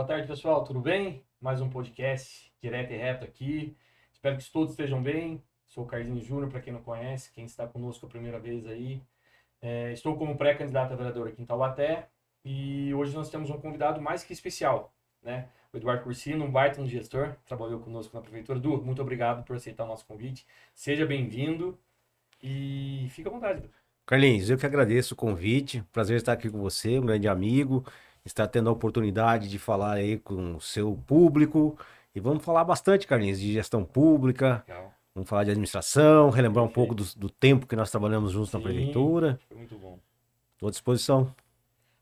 tarde, pessoal. Tudo bem? Mais um podcast direto e reto aqui. Espero que todos estejam bem. Sou o Carlinhos Júnior, para quem não conhece, quem está conosco a primeira vez aí. Estou como pré-candidato a vereador aqui em Taubaté e hoje nós temos um convidado mais que especial, né? O Eduardo Cursino, um baita no gestor, trabalhou conosco na prefeitura. Edu, muito obrigado por aceitar o nosso convite. Seja bem-vindo e fica à vontade, Edu. Carlinhos, eu que agradeço o convite. Prazer estar aqui com você, um grande amigo. Estar tendo a oportunidade de falar aí com o seu público. E vamos falar bastante, Carlinhos, de gestão pública. Legal. Vamos falar de administração, relembrar um pouco Perfeito. do tempo que nós trabalhamos juntos na Sim, prefeitura. foi muito bom. Estou à disposição.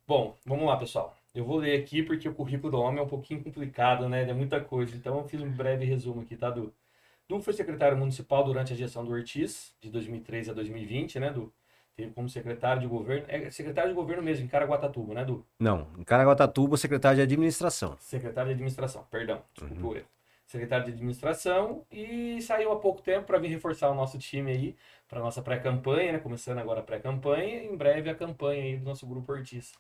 Bom, vamos lá, pessoal. Eu vou ler aqui porque o currículo do homem é um pouquinho complicado, né? É muita coisa. Então eu fiz um breve resumo aqui, tá, Du? Du foi secretário municipal durante a gestão do Ortiz, de 2013 a 2020, né, Du? Teve como secretário de governo. É secretário de governo mesmo, em Caraguatatuba, né, Du? Não, em Caraguatatuba, secretário de administração. Secretário de administração, perdão, desculpa Uhum. o erro. Secretário de administração e saiu há pouco tempo para vir reforçar o nosso time aí, para nossa pré-campanha, né? Começando agora a pré-campanha e em breve a campanha aí do nosso grupo Ortiz.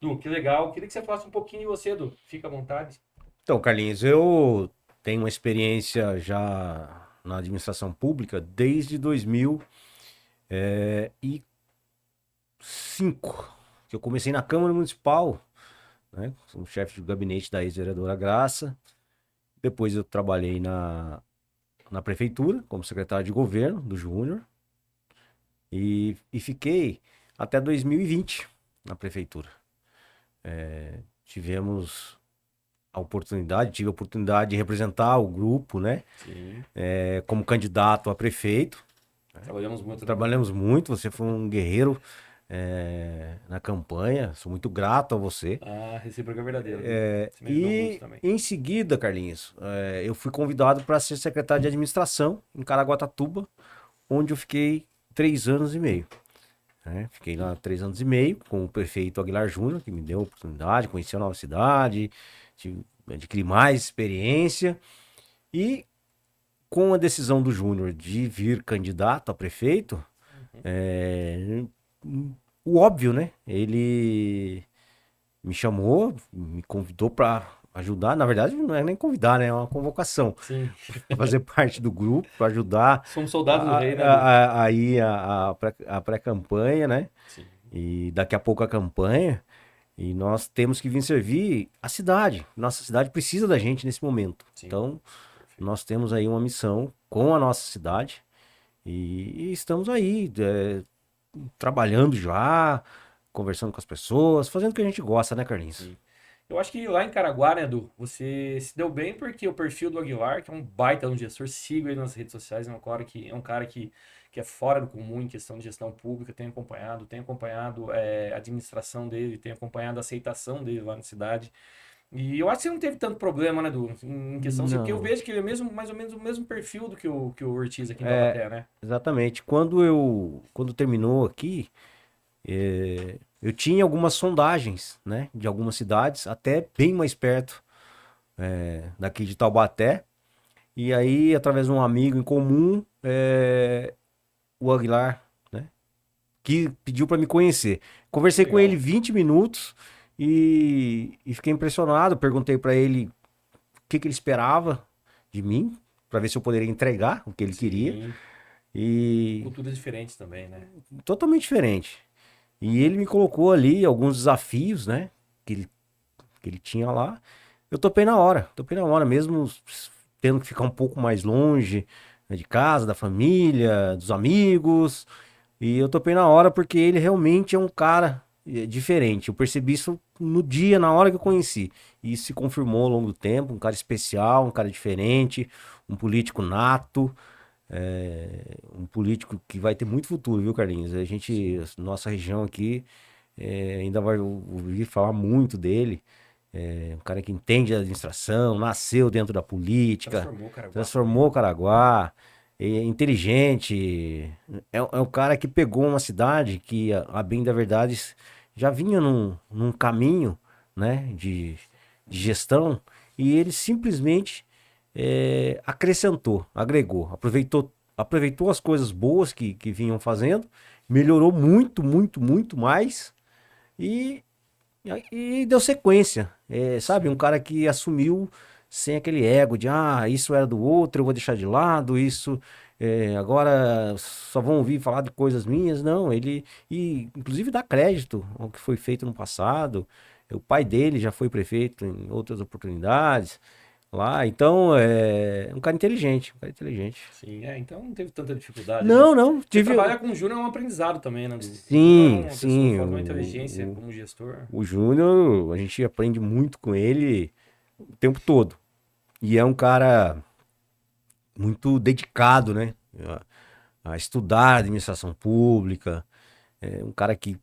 Du, que legal. Queria que você falasse um pouquinho de você, Du. Fica à vontade. Então, Carlinhos, eu tenho uma experiência já na administração pública desde 2005, que eu comecei na Câmara Municipal, né? Sou chefe de gabinete da ex-vereadora Graça. Depois eu trabalhei na prefeitura, como secretário de governo do Júnior. E fiquei até 2020 na prefeitura. Tive a oportunidade de representar o grupo, né? Sim. Como candidato a prefeito. Trabalhamos muito, né, Du? Trabalhamos muito, você foi um guerreiro na campanha. Sou muito grato a você. A recíproca é verdadeira, Du. Você me ajudou muito E também. em seguida, Carlinhos, eu fui convidado para ser secretário de administração em Caraguatatuba, onde eu fiquei 3 anos e meio. Né? Fiquei lá 3 anos e meio com o prefeito Aguilar Júnior, que me deu a oportunidade, conhecer a nova cidade, adquirir mais experiência. E com a decisão do Júnior de vir candidato a prefeito, Uhum. é, o óbvio, né? Ele me chamou, me convidou para ajudar. Na verdade, não é nem convidar, né? É uma convocação. Sim. Fazer parte do grupo, para ajudar Somos soldados do rei, né, Du? aí a pré-campanha, né? Sim. E daqui a pouco a campanha. E nós temos que vir servir a cidade. Nossa cidade precisa da gente nesse momento. Sim. Então, Perfeito. nós temos aí uma missão com a nossa cidade. E estamos aí, trabalhando já, conversando com as pessoas, fazendo o que a gente gosta, né, Carlinhos? Sim. Eu acho que lá em Caraguá, né, Edu, você se deu bem porque o perfil do Aguilar, que é um baita no gestor, sigo ele nas redes sociais, é um cara que é fora do comum em questão de gestão pública, tenho acompanhado a administração dele, tenho acompanhado a aceitação dele lá na cidade. E eu acho que você não teve tanto problema, né, Edu, em questão, assim, porque eu Não. vejo que ele é mesmo, mais ou menos o mesmo perfil do que o Ortiz aqui em É, Taubaté, né? exatamente. Quando terminou aqui, eu tinha algumas sondagens, né, de algumas cidades, até bem mais perto, daqui de Taubaté. E aí, através de um amigo em comum, o Aguilar, né, que pediu para me conhecer. Que Conversei com ele legal. 20 minutos e fiquei impressionado. Perguntei para ele o que ele esperava de mim, para ver se eu poderia entregar o que ele queria. Sim. E Culturas diferentes também, né? totalmente diferente. E ele me colocou ali alguns desafios, né, que ele tinha lá. Eu topei na hora, mesmo tendo que ficar um pouco mais longe, né, de casa, da família, dos amigos. E eu topei na hora porque ele realmente é um cara diferente. Eu percebi isso no dia, na hora que eu conheci. E isso se confirmou ao longo do tempo. Um cara especial, um cara diferente, um político nato, um político que vai ter muito futuro, viu, Carlinhos? Sim. Nossa região aqui, ainda vai ouvir falar muito dele. É um cara que entende a administração, nasceu dentro da política, Transformou o Caraguá também, transformou né? o Caraguá, é inteligente. É um cara que pegou uma cidade que, a bem da verdade, já vinha num caminho, né, de gestão, e ele simplesmente acrescentou, agregou, aproveitou as coisas boas que vinham fazendo, melhorou muito, muito, muito mais. E E deu sequência, sabe? Um cara que assumiu sem aquele ego de, isso era do outro, eu vou deixar de lado, isso agora só vão ouvir falar de coisas minhas. Não, e inclusive dá crédito ao que foi feito no passado. O pai dele já foi prefeito em outras oportunidades lá, então é um cara inteligente, um cara inteligente. Sim, então não teve tanta dificuldade, né? Não, Porque trabalhar com o Júnior é um aprendizado também, né? O Júnior é Sim, uma pessoa sim. fora uma inteligência como gestor. O Júnior, a gente aprende muito com ele o tempo todo. E é um cara muito dedicado, né? A estudar administração pública. É um cara que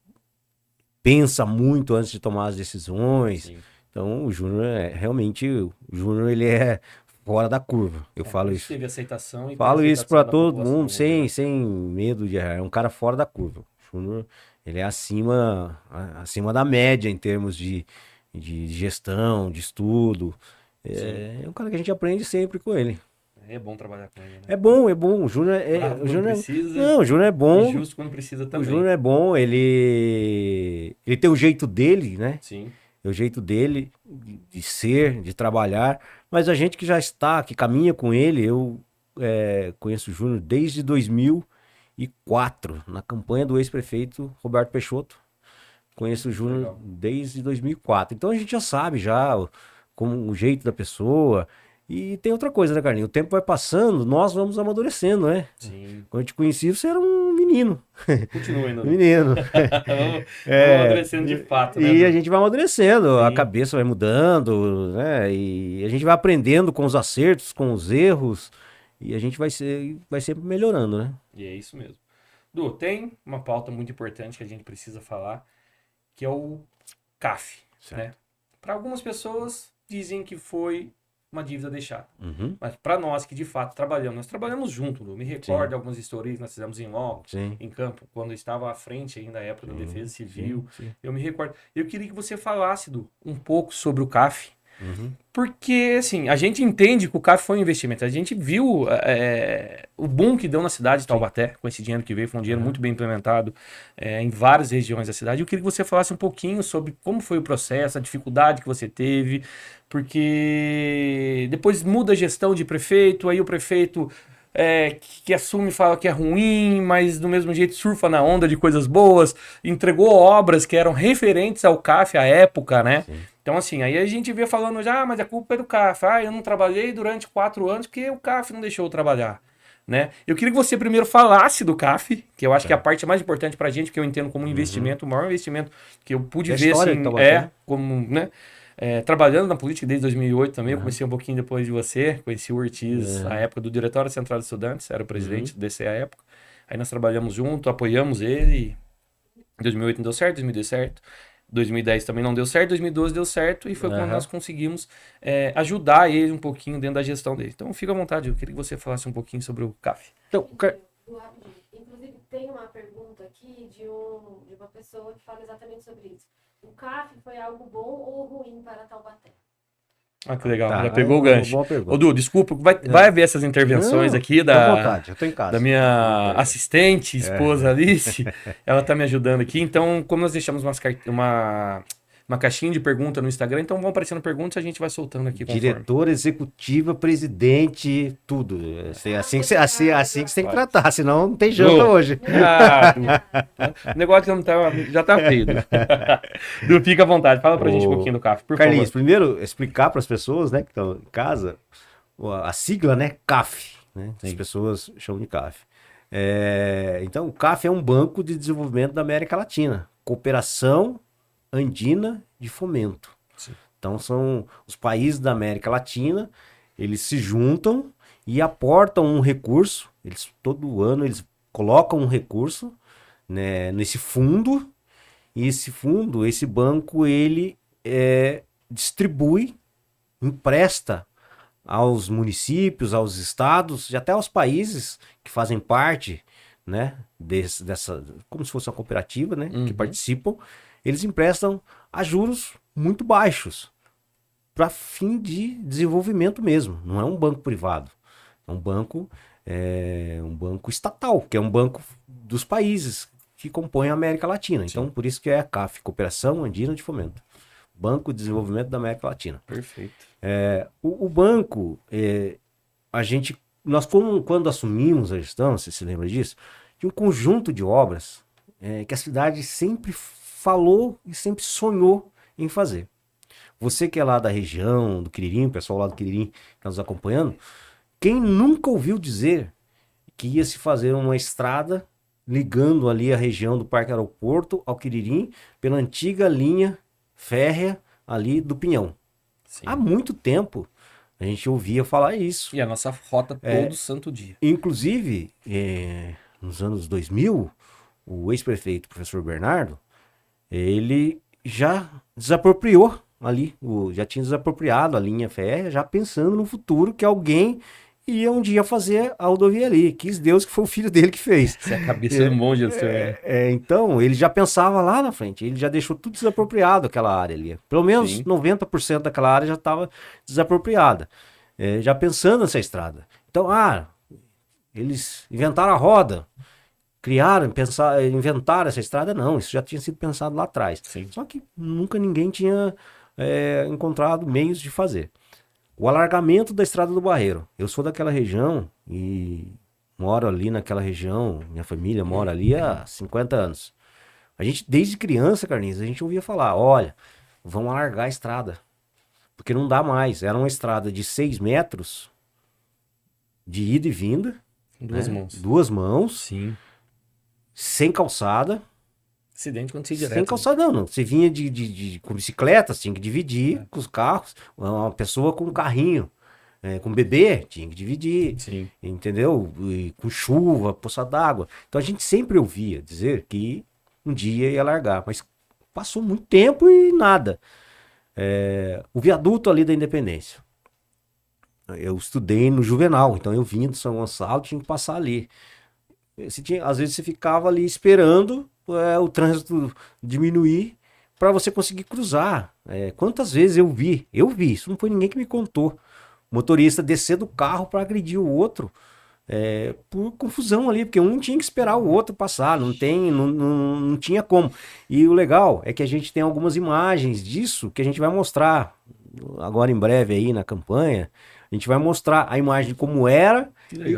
pensa muito antes de tomar as decisões. Sim. Então, o Júnior realmente, o Júnior, ele é fora da curva. Eu falo isso. Teve aceitação e teve Falo isso aceitação para da todo população mundo, no governo. sem medo de errar. É um cara fora da curva. O Júnior, ele é acima da média em termos de gestão, de estudo. É um cara que a gente aprende sempre com ele. É bom trabalhar com ele, né? É bom, é bom. O Júnior Bravo quando precisa. Não, o Júnior é E bom. justo quando precisa O também. Júnior é bom, ele tem o jeito dele, né? Sim. É o jeito dele de ser, de trabalhar. Mas a gente que já está, que caminha com ele, eu conheço o Júnior desde 2004, na campanha do ex-prefeito Roberto Peixoto. Conheço o Júnior Legal. desde 2004. Então a gente já sabe como o jeito da pessoa. E tem outra coisa, né, Carlinhos? O tempo vai passando, nós vamos amadurecendo, né? Sim. Quando eu te conheci, você era um menino. Continua ainda. Menino. Vamos amadurecendo de fato, né? E a gente vai amadurecendo, a Sim. cabeça vai mudando, né? E a gente vai aprendendo com os acertos, com os erros. E a gente vai sempre melhorando, né? E é isso mesmo. Du, tem uma pauta muito importante que a gente precisa falar, que é o CAF, né? Para algumas pessoas dizem que foi uma dívida deixada. Uhum. Mas para nós que de fato trabalhamos, nós trabalhamos junto, Lu. Me recordo de algumas histórias que nós fizemos em loco, em campo, quando eu estava à frente ainda da época da Defesa Civil. Sim. Eu me recordo. Eu queria que você falasse, Du, um pouco sobre o CAF. Uhum. Porque, assim, a gente entende que o CAF foi um investimento. A gente viu o boom que deu na cidade de Taubaté, com esse dinheiro que veio. Foi um dinheiro muito bem implementado em várias regiões da cidade. Eu queria que você falasse um pouquinho sobre como foi o processo, a dificuldade que você teve. Porque depois muda a gestão de prefeito, aí o prefeito que assume fala que é ruim, mas do mesmo jeito surfa na onda de coisas boas. Entregou obras que eram referentes ao CAF à época, né? Sim. Então, assim, aí a gente via falando já, mas a culpa é do CAF. Eu não trabalhei durante 4 anos porque o CAF não deixou eu trabalhar, né? Eu queria que você primeiro falasse do CAF, que eu acho que é a parte mais importante pra gente, que eu entendo como um investimento, o maior investimento que eu pude ver, assim, como, né? Trabalhando na política desde 2008 também, eu comecei um pouquinho depois de você, conheci o Ortiz na época do Diretório Central de Estudantes, era o presidente do DC à época. Aí nós trabalhamos junto, apoiamos ele. Em 2008 não deu certo, 2010 deu certo. 2010 também não deu certo, 2012 deu certo e foi quando nós conseguimos ajudar ele um pouquinho dentro da gestão dele. Então fica à vontade, eu queria que você falasse um pouquinho sobre o CAF. Então, Inclusive tem uma pergunta aqui de uma pessoa que fala exatamente sobre isso. O CAF foi algo bom ou ruim para Taubaté? Que legal, Tá, já pegou o gancho. boa pergunta. Ô, Du, desculpa, vai haver essas intervenções aqui à vontade, eu tô em casa. da minha assistente, esposa Alice. Ela tá me ajudando aqui. Então, como nós deixamos uma caixinha de pergunta no Instagram, então vão aparecendo perguntas e a gente vai soltando aqui conforme. Diretora executiva, presidente, tudo. Assim que você tem que tratar, senão não tem janta hoje. O negócio já tá feio. Du, fica à vontade, fala pra gente um pouquinho do CAF, por Carlinhos, favor. primeiro explicar para as pessoas, né, que estão em casa, a sigla, né, CAF, né? As pessoas chamam de CAF. Então, o CAF é um banco de desenvolvimento da América Latina, Cooperação Andina de Fomento. Sim. Então, são os países da América Latina, eles se juntam e aportam um recurso, todo ano eles colocam um recurso, né, nesse fundo, e esse banco, ele distribui, empresta aos municípios, aos estados e até aos países que fazem parte, né, dessa, como se fosse uma cooperativa, né, que participam, eles emprestam a juros muito baixos para fim de desenvolvimento mesmo. Não é um banco privado, é um banco estatal, que é um banco dos países que compõem a América Latina. Então, por isso que é a CAF, Cooperação Andina de Fomento. Banco de Desenvolvimento da América Latina. Perfeito. O banco, quando assumimos a gestão, você se lembra disso, tinha um conjunto de obras que a cidade sempre falou e sempre sonhou em fazer. Você que é lá da região, do Quiririm, o pessoal lá do Quiririm que está nos acompanhando, quem nunca ouviu dizer que ia se fazer uma estrada ligando ali a região do Parque Aeroporto ao Quiririm pela antiga linha férrea ali do Pinhão. Sim. Há muito tempo a gente ouvia falar isso. E a nossa rota todo santo dia. Inclusive, nos anos 2000, o ex-prefeito, professor Bernardo, ele já desapropriou ali, já tinha desapropriado a linha férrea, já pensando no futuro que alguém ia um dia fazer a rodovia ali. Quis Deus que foi o filho dele que fez. Essa é a cabeça do monge do senhor. Então, ele já pensava lá na frente, ele já deixou tudo desapropriado, aquela área ali. Pelo menos Sim. 90% daquela área já estava desapropriada, já pensando nessa estrada. Então, eles inventaram a roda, inventaram essa estrada, não, isso já tinha sido pensado lá atrás. Sim. Só que nunca ninguém tinha encontrado meios de fazer. O alargamento da Estrada do Barreiro. Eu sou daquela região e moro ali naquela região, minha família mora ali há 50 anos. A gente, desde criança, Carlinhos, a gente ouvia falar, olha, vão alargar a estrada, porque não dá mais. Era uma estrada de 6 metros de ida e vinda. Duas mãos. 2 mãos, Sim. sem calçada. Acidente quando se direto. Sem calçada não. Você vinha com bicicleta, tinha que dividir com os carros. Uma pessoa com um carrinho, com bebê, tinha que dividir. Sim. Entendeu? E com chuva, poça d'água. Então a gente sempre ouvia dizer que um dia ia largar. Mas passou muito tempo e nada. O viaduto ali da Independência. Eu estudei no Juvenal, então eu vinha do São Gonçalo, tinha que passar ali. Às vezes você ficava ali esperando o trânsito diminuir para você conseguir cruzar. Quantas vezes eu vi, isso não foi ninguém que me contou, o motorista descer do carro para agredir o outro, por confusão ali, porque um tinha que esperar o outro passar, não tinha como. E o legal é que a gente tem algumas imagens disso que a gente vai mostrar agora em breve aí na campanha. A gente vai mostrar a imagem de como era e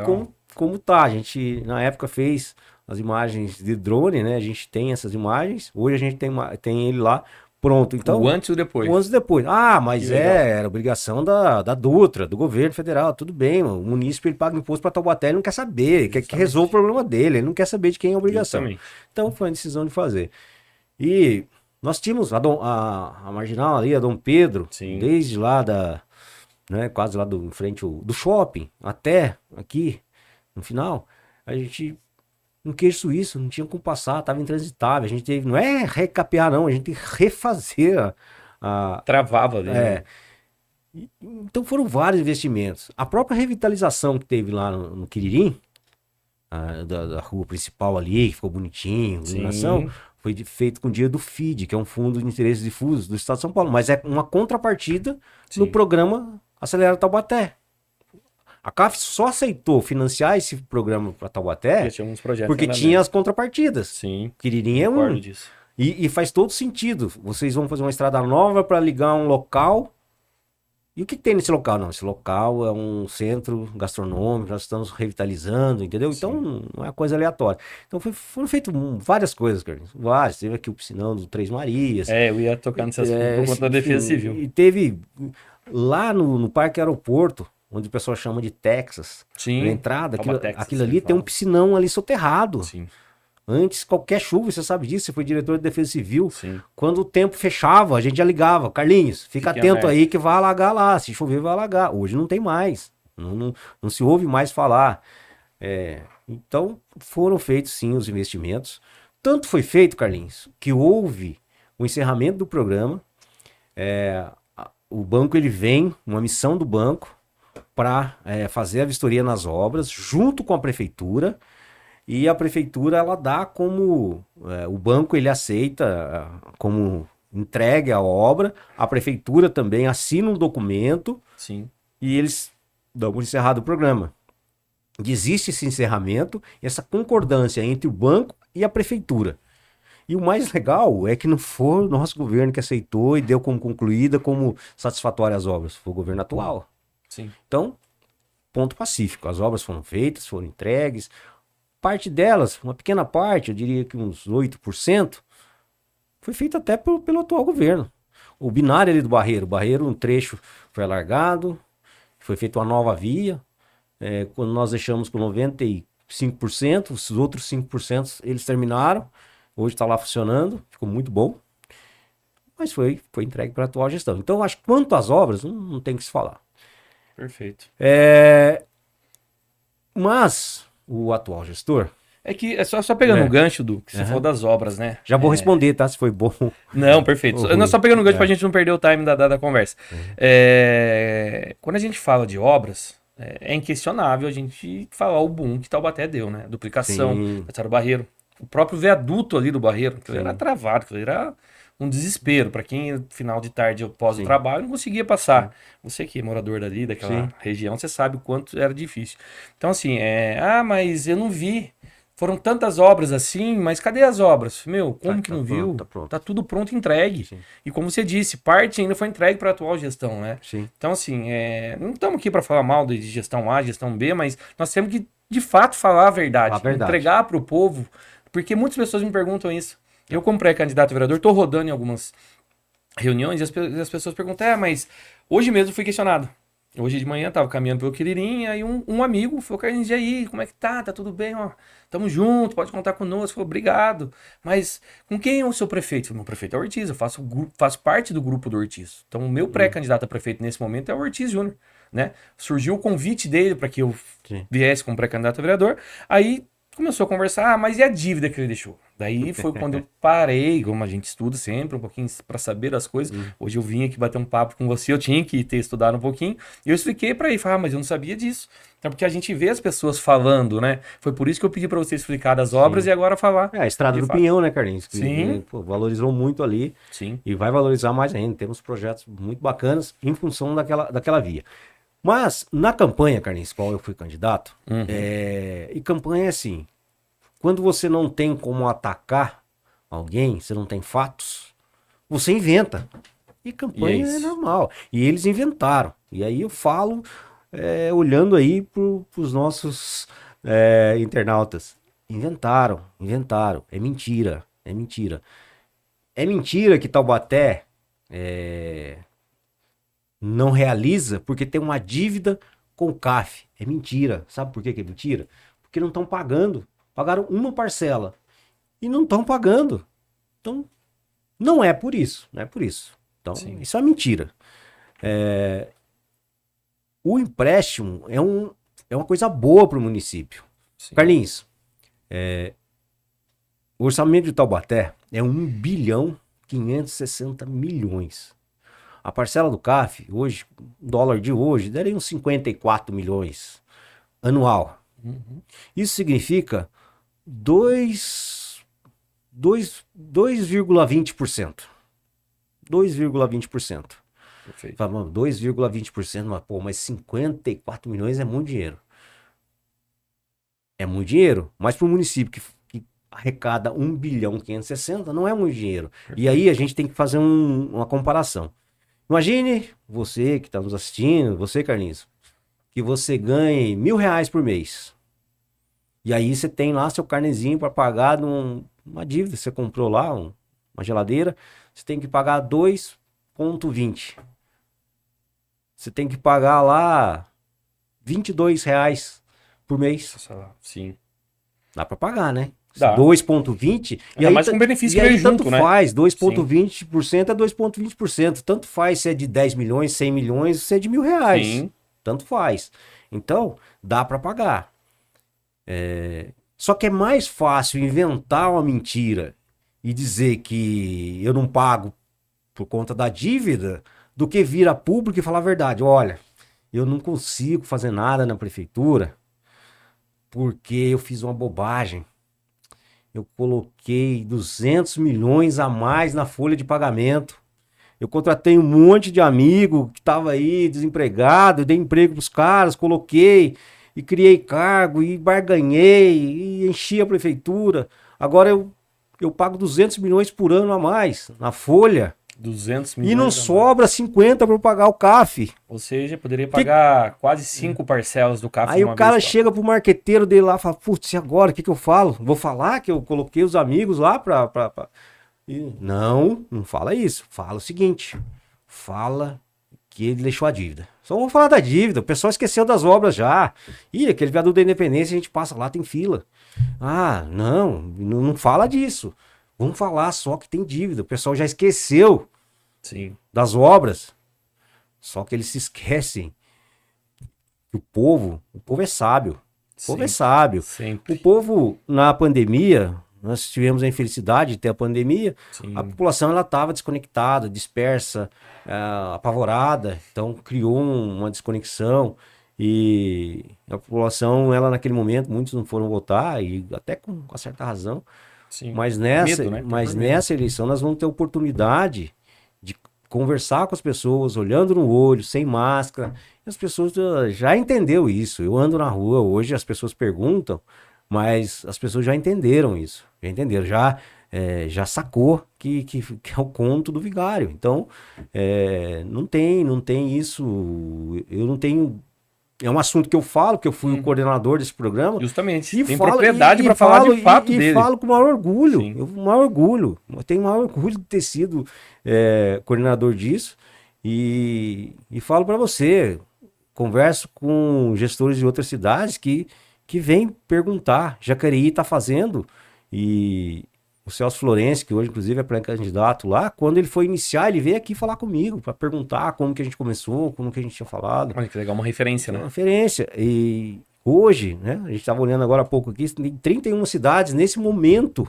como tá. A gente na época fez as imagens de drone, né? A gente tem essas imagens. Hoje a gente tem ele lá pronto. Então, o antes e o depois. O antes e depois. Mas era obrigação da Dutra, do governo federal. Tudo bem, mano. O munícipe ele paga imposto para Taubaté, ele não quer saber, quer que resolva o problema dele, ele não quer saber de quem é a obrigação. Justamente. Então foi a decisão de fazer. E nós tínhamos a marginal ali, a Dom Pedro, Sim. desde lá quase lá em frente do shopping, até aqui, no final, a gente não queijo suíço, não tinha como passar, estava intransitável. A gente teve, não é recapear não, a gente tem que refazer Travava ali. Né? Então foram vários investimentos. A própria revitalização que teve lá no Quiririm, da rua principal ali, que ficou bonitinho, iluminação, foi feito com dinheiro do FID, que é um Fundo de Interesses Difusos do Estado de São Paulo, mas é uma contrapartida no programa Acelera Taubaté. A CAF só aceitou financiar esse programa para Taubaté porque tinha as contrapartidas. Sim. Quiririm é um. Disso. E faz todo sentido. Vocês vão fazer uma estrada nova para ligar um local. E o que tem nesse local? Não, esse local é um centro gastronômico, nós estamos revitalizando, entendeu? Sim. Então não é uma coisa aleatória. Então foram feitas várias coisas, Carlinhos. Várias. Teve aqui o piscinão do Três Marias. Eu ia tocar nessas coisas por conta da Defesa Civil. E teve lá no Parque Aeroporto, onde o pessoal chama de Texas, Sim, na entrada, Texas, aquilo ali tem um piscinão ali soterrado. Sim. Antes, qualquer chuva, você sabe disso, você foi diretor de Defesa Civil. Sim. Quando o tempo fechava, a gente já ligava. Carlinhos, fica atento aí que vai alagar lá. Se chover, vai alagar. Hoje não tem mais. Não se ouve mais falar. Então, foram feitos sim os investimentos. Tanto foi feito, Carlinhos, que houve o encerramento do programa. O banco ele vem, uma missão do banco, para fazer a vistoria nas obras, junto com a prefeitura. E a prefeitura, ela dá como... o banco, ele aceita como entregue a obra. A prefeitura também assina um documento. Sim. E eles dão por encerrado o programa. Existe esse encerramento, essa concordância entre o banco e a prefeitura. E o mais legal é que não foi o nosso governo que aceitou e deu como concluída, como satisfatória as obras. Foi o governo atual. Sim. Então, ponto pacífico. As obras foram feitas, foram entregues. Parte delas, uma pequena parte, eu diria que uns 8%, foi feita até pelo atual governo. O binário ali do Barreiro, um trecho foi alargado, foi feita uma nova via. Quando nós deixamos com 95%, os outros 5% eles terminaram. Hoje está lá funcionando, ficou muito bom. Mas foi entregue para a atual gestão. Então, acho que quanto às obras, não tem o que se falar. Perfeito. Mas o atual gestor... É que é só pegando o gancho do que você falou das obras, né? Já vou responder, tá? Se foi bom. Não, perfeito. Ou Nós só pegando o gancho pra É. gente não perder o time da conversa. Quando a gente fala de obras, é inquestionável a gente falar o boom que Taubaté deu, né? Duplicação, Sim. do Barreiro. O próprio viaduto ali do Barreiro, que Sim. era travado, que era um desespero. Pra quem, final de tarde, após o Sim. trabalho, não conseguia passar. Você que é morador dali, daquela Sim. região, você sabe o quanto era difícil. Então, assim, mas eu não vi. Foram tantas obras assim, mas cadê as obras? Meu, como que não viu? Tá pronto. Tá tudo pronto, entregue. Sim. E como você disse, parte ainda foi entregue para a atual gestão, né? Sim. Então, assim, não estamos aqui para falar mal de gestão A, gestão B, mas nós temos que, de fato, falar a verdade. A verdade. Entregar para o povo, porque muitas pessoas me perguntam isso. Eu, como pré-candidato a vereador, estou rodando em algumas reuniões e as pessoas perguntam, mas hoje mesmo fui questionado. Hoje de manhã tava caminhando pelo Quiririm, aí um amigo falou, Carlinhos, e aí, como é que tá? Tá tudo bem, ó. Tamo junto, pode contar conosco. Falou, obrigado. Mas com quem é o seu prefeito? Falei, meu prefeito é o Ortiz, eu faço parte do grupo do Ortiz. Então o meu pré-candidato a prefeito nesse momento é o Ortiz Júnior, né? Surgiu o convite dele para que eu Sim. viesse como pré-candidato a vereador, aí começou a conversar, mas e a dívida que ele deixou? Daí foi quando eu parei, como a gente estuda sempre, um pouquinho para saber das coisas. Hoje eu vim aqui bater um papo com você, eu tinha que ter estudado um pouquinho, e eu expliquei para ele, falei, mas eu não sabia disso. Então, porque a gente vê as pessoas falando, né? Foi por isso que eu pedi para você explicar das obras e agora falar. A Estrada de do fato. Pinhão, né, Carlinhos? Que, Sim. pô, valorizou muito ali Sim. e vai valorizar mais ainda. Temos projetos muito bacanas em função daquela via. Mas, na campanha, Carlinhos, qual eu fui candidato, e campanha é assim, quando você não tem como atacar alguém, você não tem fatos, você inventa. E campanha é normal. E eles inventaram. E aí eu falo, olhando aí pros nossos internautas. Inventaram. É mentira. É mentira que Taubaté não realiza porque tem uma dívida com o CAF. É mentira. Sabe por que é mentira? Porque não estão pagando. Pagaram uma parcela. E não estão pagando. Então, não é por isso. Não é por isso. Então, isso é mentira. O empréstimo é uma coisa boa para o município. Sim. Carlinhos, o orçamento de Taubaté é 1.560.000.000. A parcela do CAF, hoje, dólar de hoje, daria uns 54 milhões anual. Isso significa 2,20%. 2,20%. Perfeito. 2,20%, mas 54 milhões é muito dinheiro. É muito dinheiro, mas para o município que arrecada 1.560.000.000, não é muito dinheiro. Perfeito. E aí a gente tem que fazer uma comparação. Imagine você que está nos assistindo, você, Carlinhos, que você ganhe R$1.000 por mês. E aí você tem lá seu carnezinho para pagar uma dívida. Você comprou lá uma geladeira, você tem que pagar 2,20. Você tem que pagar lá R$22 por mês. Sim. Dá para pagar, né? Dá. 2,20. E aí mais com benefício que veio junto, tanto né? faz, 2,20% é 2,20%. Tanto faz se é de 10 milhões, 100 milhões, se é de R$1.000. Sim. Tanto faz. Então, dá para pagar. Só que é mais fácil inventar uma mentira e dizer que eu não pago por conta da dívida do que vir a público e falar a verdade. Olha, eu não consigo fazer nada na prefeitura porque eu fiz uma bobagem. Eu coloquei 200 milhões a mais na folha de pagamento. Eu contratei um monte de amigo que estava aí desempregado, dei emprego para os caras, coloquei e criei cargo e barganhei e enchi a prefeitura. Agora eu eu pago 200 milhões por ano a mais na folha 200 milhões. e não a mais. sobra 50 para eu pagar o CAF. Ou seja, poderia pagar quase 5 parcelas do CAF Aí de o uma cara vez só. chega pro marqueteiro dele lá e fala, putz, e agora? O que eu falo? Vou falar que eu coloquei os amigos lá pra... Não fala isso. Fala o seguinte, fala que ele deixou a dívida. Só vamos falar da dívida, o pessoal esqueceu das obras já. Ih, aquele viaduto da Independência, a gente passa lá, tem fila. Ah, não fala disso. Vamos falar só que tem dívida, o pessoal já esqueceu Sim. das obras. Só que eles se esquecem que o povo é sábio. O povo é sábio. Sempre. O povo, na pandemia, nós tivemos a infelicidade de ter a pandemia, Sim. a população ela estava desconectada, dispersa, apavorada, então criou uma desconexão e a população, ela naquele momento, muitos não foram votar e até com certa razão, Sim. mas nessa, Medo, né? mas Por medo. nessa eleição nós vamos ter oportunidade de conversar com as pessoas, olhando no olho, sem máscara. E as pessoas já entenderam isso. Eu ando na rua hoje, as pessoas perguntam, mas as pessoas já entenderam isso. Já entenderam, já sacou que é o conto do vigário. Então, não tem isso. Eu não tenho. É um assunto que eu falo, que eu fui o coordenador desse programa. Justamente. E Tem falo- propriedade e para falar falo- de fato e dele. falo com o maior orgulho. Sim. Eu tenho o maior orgulho de ter sido coordenador disso. E falo para você, converso com gestores de outras cidades que vêm perguntar. Jacareí está fazendo. E o Celso Florencio, que hoje inclusive é pré-candidato lá, quando ele foi iniciar, ele veio aqui falar comigo para perguntar como que a gente começou, como que a gente tinha falado. Olha que legal, uma referência, É né? uma referência. E hoje, né, a gente estava olhando agora há pouco aqui, tem 31 cidades nesse momento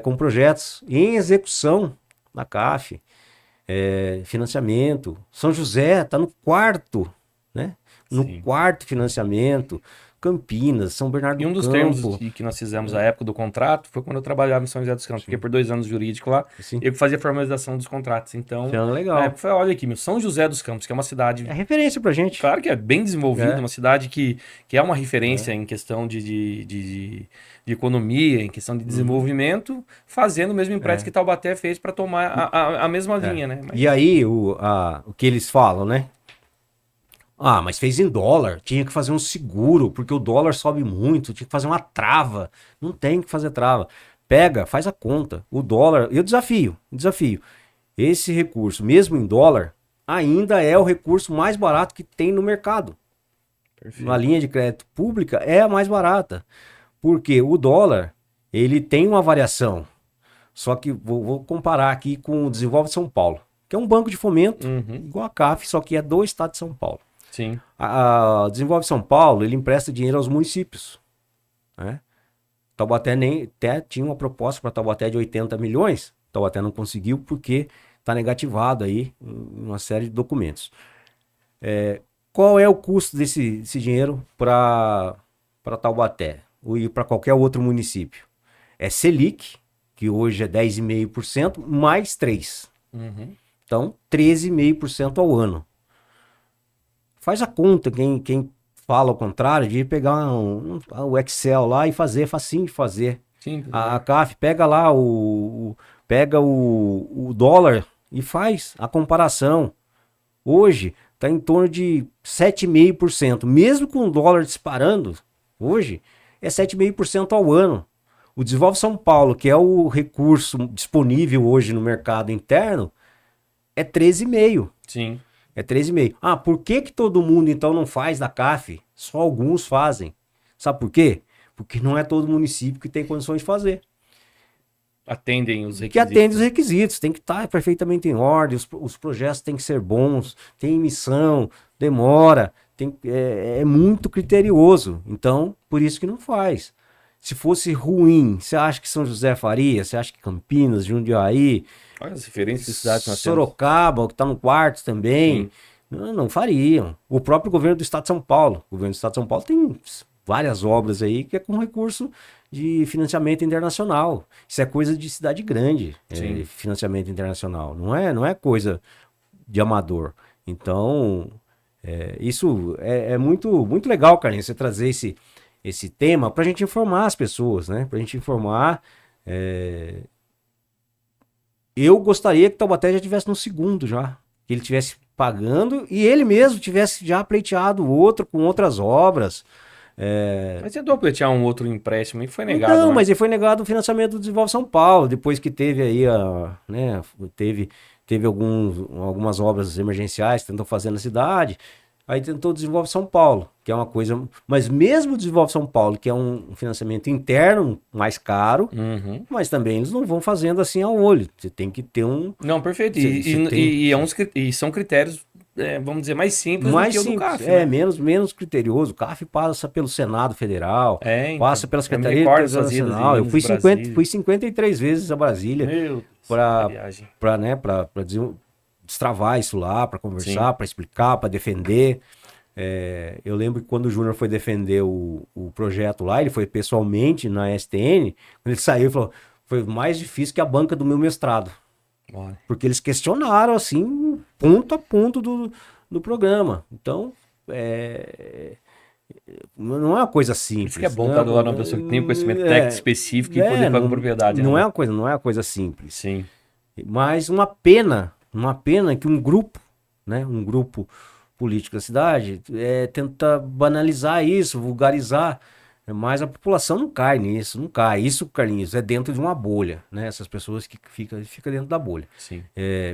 com projetos em execução na CAF, financiamento. São José está no quarto, né? No Sim. quarto financiamento. Campinas, São Bernardo E um do dos Campo. termos que nós fizemos à época do contrato foi quando eu trabalhava em São José dos Campos. Fiquei por 2 anos jurídico lá. Assim, Eu que fazia a formalização dos contratos. Então, então, legal. na época, eu falei, olha aqui, meu, São José dos Campos, que é uma cidade, É referência pra gente. claro que é bem desenvolvida, É. uma cidade que é uma referência em questão de economia, em questão de desenvolvimento, fazendo o mesmo empréstimo que Taubaté fez para tomar a mesma linha, né? Mas- E aí, o que eles falam, né? Ah, mas fez em dólar, tinha que fazer um seguro, porque o dólar sobe muito, tinha que fazer uma trava. Não tem que fazer trava. Pega, faz a conta. O dólar, eu desafio. Esse recurso, mesmo em dólar, ainda é o recurso mais barato que tem no mercado. Perfeito. Na linha de crédito pública é a mais barata. Porque o dólar, ele tem uma variação. Só que vou comparar aqui com o Desenvolve São Paulo, que é um banco de fomento, Uhum. igual a CAF, só que é do estado de São Paulo. Sim. A Desenvolve São Paulo, ele empresta dinheiro aos municípios, né? Taubaté até tinha uma proposta para Taubaté de 80 milhões, Taubaté não conseguiu porque está negativado aí em uma série de documentos. Qual é o custo desse dinheiro para Taubaté e para qualquer outro município? É Selic, que hoje é 10,5%, mais 3%. Uhum. Então, 13,5% ao ano. Faz a conta, quem fala ao contrário, de pegar o Excel lá e fazer, facinho de fazer. Sim. A CAF pega lá pega o dólar e faz a comparação. Hoje está em torno de 7,5%. Mesmo com o dólar disparando, hoje é 7,5% ao ano. O Desenvolve São Paulo, que é o recurso disponível hoje no mercado interno, é 13,5%. Sim. É 13,5%. Ah, por que todo mundo então não faz da CAF? Só alguns fazem. Sabe por quê? Porque não é todo município que tem condições de fazer. Atendem os Que requisitos. atende os requisitos, tem que estar perfeitamente em ordem, os projetos têm que ser bons, tem emissão, demora, é muito criterioso. Então, por isso que não faz. Se fosse ruim, você acha que São José faria? Você acha que Campinas, Jundiaí, Olha as referências de cidades que nós temos. Sorocaba, que está no quarto também, não fariam. O próprio governo do Estado de São Paulo. O governo do Estado de São Paulo tem várias obras aí que é com recurso de financiamento internacional. Isso é coisa de cidade grande, financiamento internacional. Não é coisa de amador. Então, isso é muito, muito legal, Carlinhos, você trazer esse tema para a gente informar as pessoas, né? Para a gente informar Eu gostaria que Taubaté já tivesse no segundo já. Que ele tivesse pagando e ele mesmo tivesse já pleiteado outro com outras obras. Mas tentou pleitear um outro empréstimo e foi negado, Não, né? mas ele foi negado o financiamento do Desenvolve São Paulo, depois que teve aí teve algumas obras emergenciais que tentou fazer na cidade, aí tentou o Desenvolve São Paulo, que é uma coisa, mas mesmo o Desenvolve São Paulo, que é um financiamento interno mais caro, Uhum. mas também eles não vão fazendo assim ao olho, você tem que ter um Não, perfeito. Você tem- E são critérios, vamos dizer, mais simples mais do que o do simples, CAF, né? menos criterioso. O CAF passa pelo Senado Federal, Então, passa pela eu me Secretaria de recordo Tesouro dessas idas e Nacional. Eu vindas fui de Brasília. fui 53 vezes a Brasília Meu Deus, pra- que viagem. para destravar isso lá, para conversar, para explicar, para defender. Eu lembro que quando o Júnior foi defender o projeto lá, ele foi pessoalmente na STN, quando ele saiu, ele falou, foi mais difícil que a banca do meu mestrado. Olha. Porque eles questionaram, assim, ponto a ponto do programa. Então, não é uma coisa simples. Isso que é bom estar do lado de uma pessoa que tem um conhecimento técnico específico e poder falar com propriedade. Não né? não é uma coisa simples. Sim. Mas uma pena que um grupo, né, um grupo político da cidade, tenta banalizar isso, vulgarizar, mas a população não cai nisso, não cai. Isso, Carlinhos, é dentro de uma bolha, né? Essas pessoas que ficam dentro da bolha. Sim.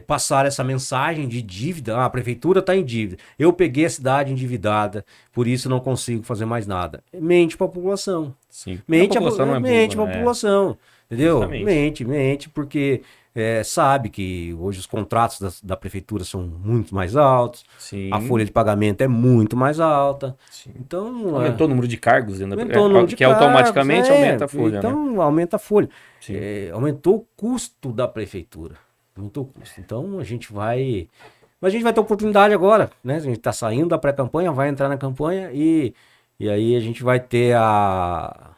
Passar essa mensagem de dívida, a prefeitura está em dívida, eu peguei a cidade endividada, por isso não consigo fazer mais nada. Mente para a população. Sim. Mente a população não é mente burra, para a né? população, entendeu? Justamente. Mente, porque sabe que hoje os contratos da prefeitura são muito mais altos, Sim. a folha de pagamento é muito mais alta, Sim. então Aumentou o número de cargos dentro aumentou o número de que automaticamente cargos, aumenta a folha, né? então aumenta a folha. Sim. Aumentou o custo da prefeitura, aumentou o custo. Então a gente vai ter oportunidade agora, né? A gente está saindo da pré-campanha, vai entrar na campanha e aí a gente vai ter a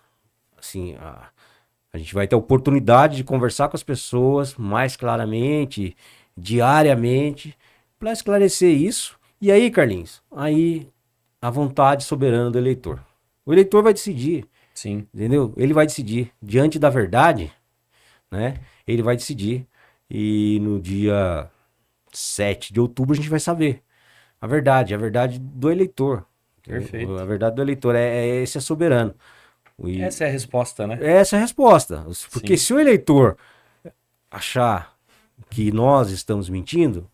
gente vai ter a oportunidade de conversar com as pessoas mais claramente, diariamente, para esclarecer isso. E aí, Carlinhos, aí a vontade soberana do eleitor. O eleitor vai decidir, Sim. entendeu? Ele vai decidir. Diante da verdade, né? Ele vai decidir. E no dia 7 de outubro a gente vai saber a verdade do eleitor. Perfeito. A verdade do eleitor, esse é soberano. Essa é a resposta, né? Essa é a resposta. Porque Sim. se o eleitor achar que nós estamos mentindo,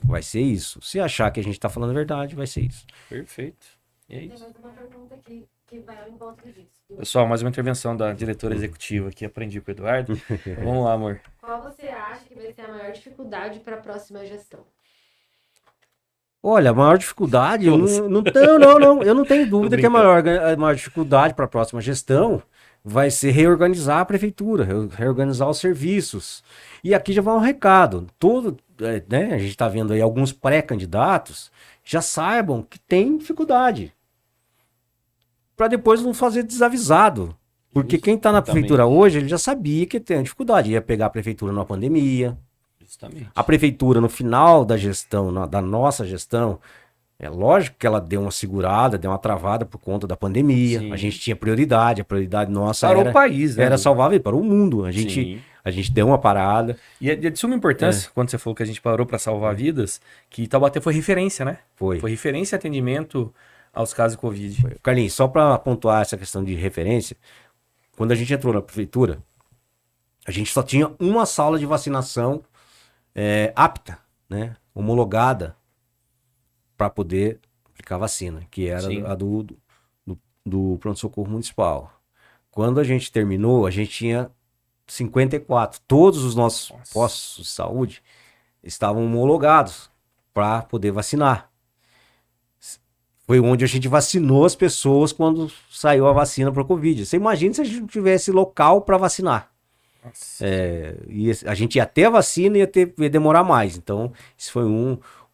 vai ser isso. Se achar que a gente está falando a verdade, vai ser isso. Perfeito. E é Tem isso. mais uma pergunta aqui que vai ao encontro disso. Pessoal, mais uma intervenção da diretora executiva aqui. Aprendi com o Eduardo. Vamos lá, amor. Qual você acha que vai ser a maior dificuldade para a próxima gestão? Olha, a maior dificuldade, Todas. eu não tenho dúvida que a maior dificuldade para a próxima gestão vai ser reorganizar a prefeitura, reorganizar os serviços. E aqui já vai um recado, né, a gente está vendo aí alguns pré-candidatos, já saibam que tem dificuldade, para depois não fazer desavisado. Porque quem está na prefeitura hoje, ele já sabia que tem dificuldade, ia pegar a prefeitura numa pandemia. Justamente. A prefeitura, no final da gestão, da nossa gestão, é lógico que ela deu uma segurada, deu uma travada por conta da pandemia. Sim. A gente tinha prioridade, a prioridade nossa Para era o país, né? era salvar a vida, para o mundo. Sim. A gente deu uma parada. E é de suma importância, quando você falou que a gente parou para salvar vidas, que Taubaté foi referência, né? Foi. Foi referência em atendimento aos casos de Covid. Carlinhos, só para pontuar essa questão de referência, quando a gente entrou na prefeitura, a gente só tinha uma sala de vacinação apta, né, homologada para poder aplicar vacina, que era Sim. a do pronto-socorro municipal. Quando a gente terminou, a gente tinha 54. Todos os nossos postos de saúde estavam homologados para poder vacinar. Foi onde a gente vacinou as pessoas quando saiu a vacina para o Covid. Você imagina se a gente não tivesse local para vacinar. Nossa. A gente ia ter a vacina e ia demorar mais. Então, isso foi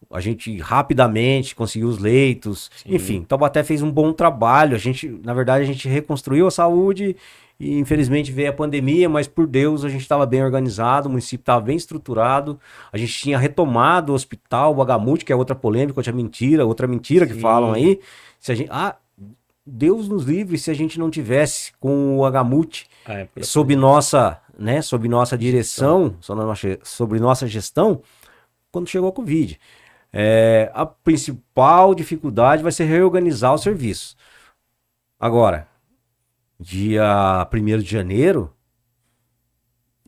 a gente rapidamente conseguiu os leitos. Sim. Enfim, Taubaté fez um bom trabalho. Na verdade, a gente reconstruiu a saúde e infelizmente veio a pandemia, mas por Deus a gente estava bem organizado, o município estava bem estruturado. A gente tinha retomado o hospital, o Agamute, que é outra polêmica, outra mentira que Sim. falam aí. Deus nos livre se a gente não tivesse com o Agamute sob nossa né, sob nossa direção, sobre nossa gestão, quando chegou a Covid. A principal dificuldade vai ser reorganizar o serviço. Agora, dia 1º de janeiro,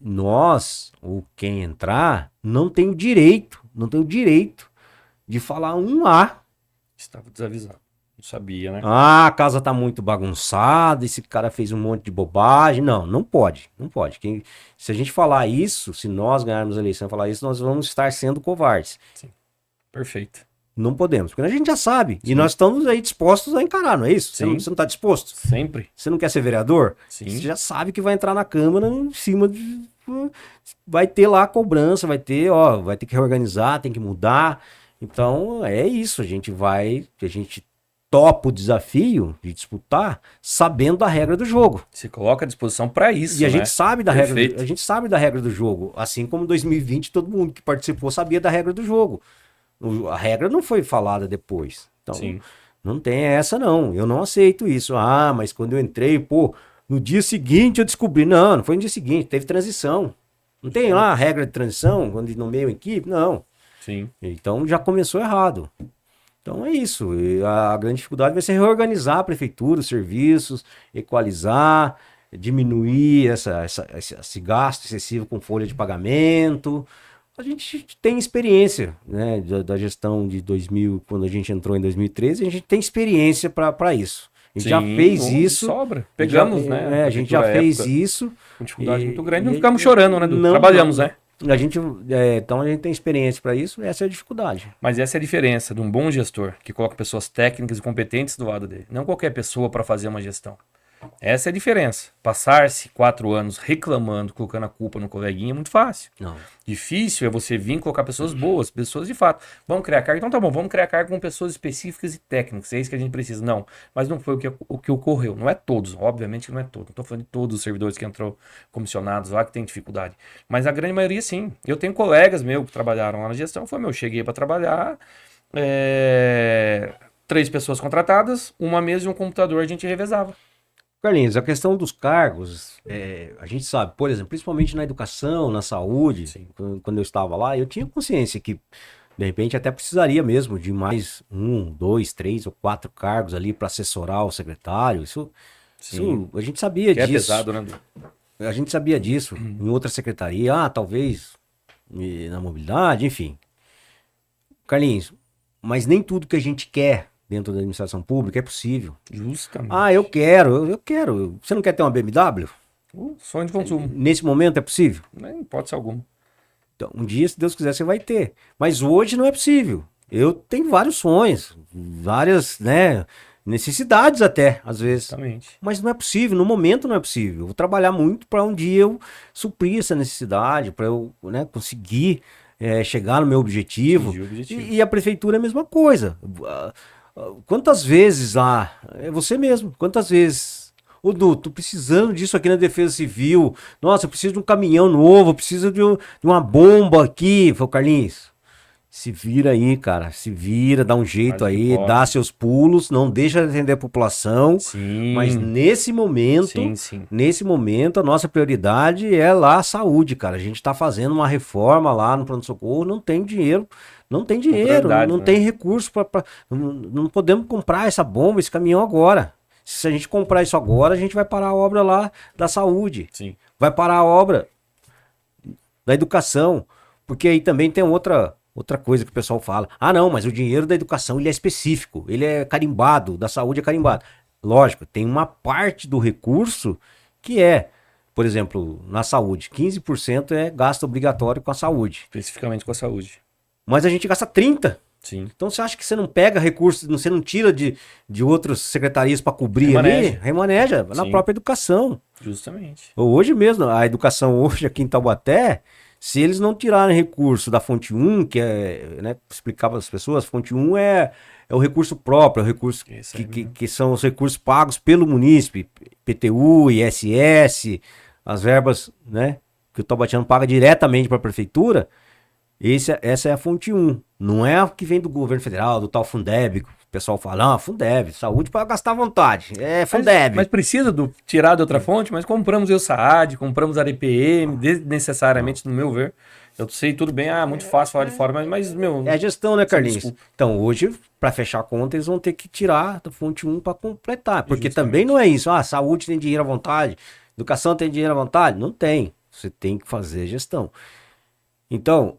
nós, ou quem entrar, não tem o direito de falar um A. Estava desavisado. Não sabia, né? Ah, a casa tá muito bagunçada, esse cara fez um monte de bobagem. Não pode. Se a gente falar isso, se nós ganharmos a eleição e falar isso, nós vamos estar sendo covardes. Sim. Perfeito. Não podemos, porque a gente já sabe. Sim. E nós estamos aí dispostos a encarar, não é isso? Sim. Você não tá disposto? Sempre. Você não quer ser vereador? Sim. Você já sabe que vai entrar na Câmara em cima de... Vai ter lá a cobrança, vai ter que reorganizar, tem que mudar. Então, é isso. A gente topa o desafio de disputar sabendo da regra do jogo. Se coloca à disposição para isso, E a né? gente sabe da Perfeito. regra, a gente sabe da regra do jogo, assim como em 2020 todo mundo que participou sabia da regra do jogo. A regra não foi falada depois. Então, Sim. não tem essa não. Eu não aceito isso. Ah, mas quando eu entrei, no dia seguinte eu descobri. Não foi no dia seguinte, teve transição. Não tem lá a regra de transição, quando nomeia a equipe? Não. Sim. Então já começou errado. Então é isso. E a grande dificuldade vai ser reorganizar a prefeitura, os serviços, equalizar, diminuir esse gasto excessivo com folha de pagamento. A gente tem experiência, né, da gestão de 2000, quando a gente entrou em 2013, a gente tem experiência para isso. A gente já fez isso. Sobra. Pegamos, né? A gente já fez isso. Com dificuldade muito grande, não ficamos chorando, né? Trabalhamos, né? Então a gente tem experiência para isso, essa é a dificuldade. Mas essa é a diferença de um bom gestor, que coloca pessoas técnicas e competentes do lado dele. Não qualquer pessoa para fazer uma gestão. Essa é a diferença. Passar-se 4 anos reclamando, colocando a culpa no coleguinha é muito fácil. Não. Difícil é você vir colocar pessoas boas, pessoas de fato. Vamos criar cargo? Então tá bom, vamos criar cargo com pessoas específicas e técnicas. É isso que a gente precisa. Não, mas não foi o que ocorreu. Não é todos, obviamente que não é todos. Não estou falando de todos os servidores que entrou comissionados lá que tem dificuldade. Mas a grande maioria sim. Eu tenho colegas meus que trabalharam lá na gestão. Eu cheguei para trabalhar, 3 pessoas contratadas, uma mesa e um computador, a gente revezava. Carlinhos, a questão dos cargos, a gente sabe, por exemplo, principalmente na educação, na saúde, quando eu estava lá, eu tinha consciência que, de repente, até precisaria mesmo de mais 1, 2, 3 ou 4 cargos ali para assessorar o secretário. Isso a gente sabia disso. É pesado, né? A gente sabia disso em outra secretaria, talvez na mobilidade, enfim. Carlinhos, mas nem tudo que a gente quer dentro da administração pública é possível. Justamente. Eu quero. Você não quer ter uma BMW? Sonho de consumo. Nesse momento é possível? Nem hipótese alguma. Então, um dia, se Deus quiser, você vai ter. Mas hoje não é possível. Eu tenho vários sonhos, várias, necessidades até, às vezes. Exatamente. Mas não é possível, no momento não é possível. Eu vou trabalhar muito para um dia eu suprir essa necessidade, para eu conseguir chegar no meu objetivo. E a prefeitura é a mesma coisa. Quantas vezes lá, é você mesmo, quantas vezes, Du, tô precisando disso aqui na Defesa Civil, nossa, eu preciso de um caminhão novo, eu preciso de uma bomba aqui, falei, Carlinhos, se vira aí, cara, dá um jeito aí, dá seus pulos, não deixa de atender a população, mas nesse momento, a nossa prioridade é lá a saúde, cara, a gente tá fazendo uma reforma lá no pronto-socorro, não tem dinheiro, não tem recurso não podemos comprar essa bomba, esse caminhão agora. Se a gente comprar isso agora, a gente vai parar a obra lá da saúde. Sim. Vai parar a obra da educação. Porque aí também tem outra coisa que o pessoal fala. Não, mas o dinheiro da educação ele é específico, ele é carimbado, da saúde é carimbado. Lógico, tem uma parte do recurso que por exemplo, na saúde, 15% é gasto obrigatório com a saúde. Especificamente com a saúde. Mas a gente gasta 30%. Sim. Então você acha que você não pega recursos, você não tira de outras secretarias para cobrir ali? Remaneja na própria educação. Justamente. Hoje mesmo, a educação hoje aqui em Taubaté, se eles não tirarem recurso da fonte 1, que explicar para as pessoas, fonte 1 é o recurso próprio, é o recurso que são os recursos pagos pelo munícipe, PTU, ISS, as verbas, que o taubatiano paga diretamente para a prefeitura. Essa é a fonte 1, não é a que vem do governo federal, do tal Fundeb, pessoal fala, Fundeb, saúde para gastar à vontade. É Fundeb. Mas precisa tirar de outra fonte, mas compramos o SAAD, compramos a DPM, desnecessariamente, no meu ver. Eu sei tudo bem, muito fácil falar de fora, mas meu... É a gestão, né, Carlinhos? Desculpa. Então, hoje, para fechar a conta, eles vão ter que tirar da fonte 1 para completar. Porque Justamente. também não é isso. Saúde tem dinheiro à vontade, educação tem dinheiro à vontade. Não tem. Você tem que fazer gestão. Então,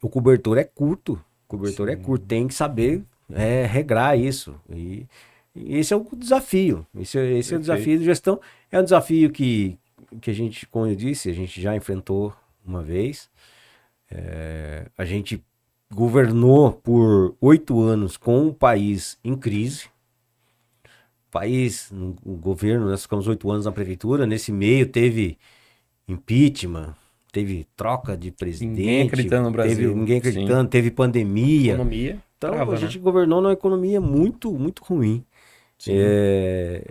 o cobertor é curto. Tem que saber regrar isso. E esse é o desafio. Esse é o desafio de gestão. É um desafio que a gente, como eu disse, a gente já enfrentou uma vez. A gente governou por 8 anos com o país em crise. O governo, nós ficamos 8 anos na prefeitura. Nesse meio teve impeachment, teve troca de presidente. Ninguém acreditando no Brasil. Ninguém acreditando, teve pandemia. Economia. Então trava, a né? gente governou numa economia muito, muito ruim. Que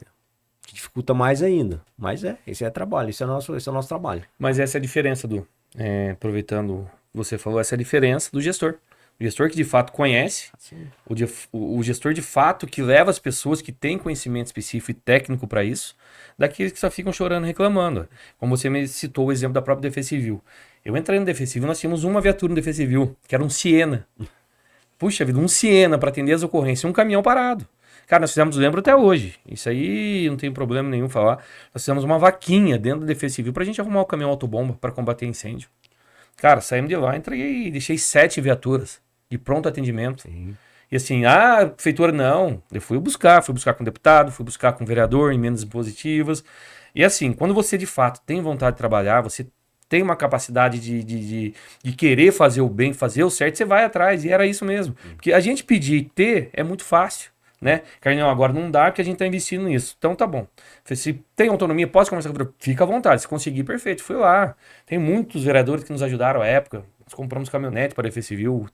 dificulta mais ainda. Mas esse é trabalho, esse é o nosso trabalho. Mas essa é a diferença aproveitando o que você falou, essa é a diferença do gestor. O gestor que de fato conhece, o gestor de fato que leva as pessoas que têm conhecimento específico e técnico para isso, daqueles que só ficam chorando, reclamando. Como você me citou o exemplo da própria Defesa Civil. Eu entrei no Defesa Civil, nós tínhamos uma viatura no Defesa Civil, que era um Siena. Puxa vida, um Siena para atender as ocorrências, um caminhão parado. Cara, nós fizemos, lembro até hoje, isso aí não tem problema nenhum falar, nós fizemos uma vaquinha dentro da Defesa Civil pra gente arrumar o caminhão autobomba para combater incêndio. Cara, saímos de lá, entreguei, deixei 7 viaturas de pronto atendimento. Sim. E assim, prefeitura não, eu fui buscar com o deputado, fui buscar com o vereador, emendas positivas. E assim, quando você de fato tem vontade de trabalhar, você tem uma capacidade de querer fazer o bem, fazer o certo, você vai atrás, e era isso mesmo. Porque a gente pedir e ter é muito fácil, né? Carlinhos, agora não dá porque a gente tá investindo nisso. Então tá bom. Se tem autonomia, posso conversar com o vereador? Fica à vontade, se conseguir, perfeito. Fui lá. Tem muitos vereadores que nos ajudaram à época. Nós compramos caminhonete para a Defesa Civil,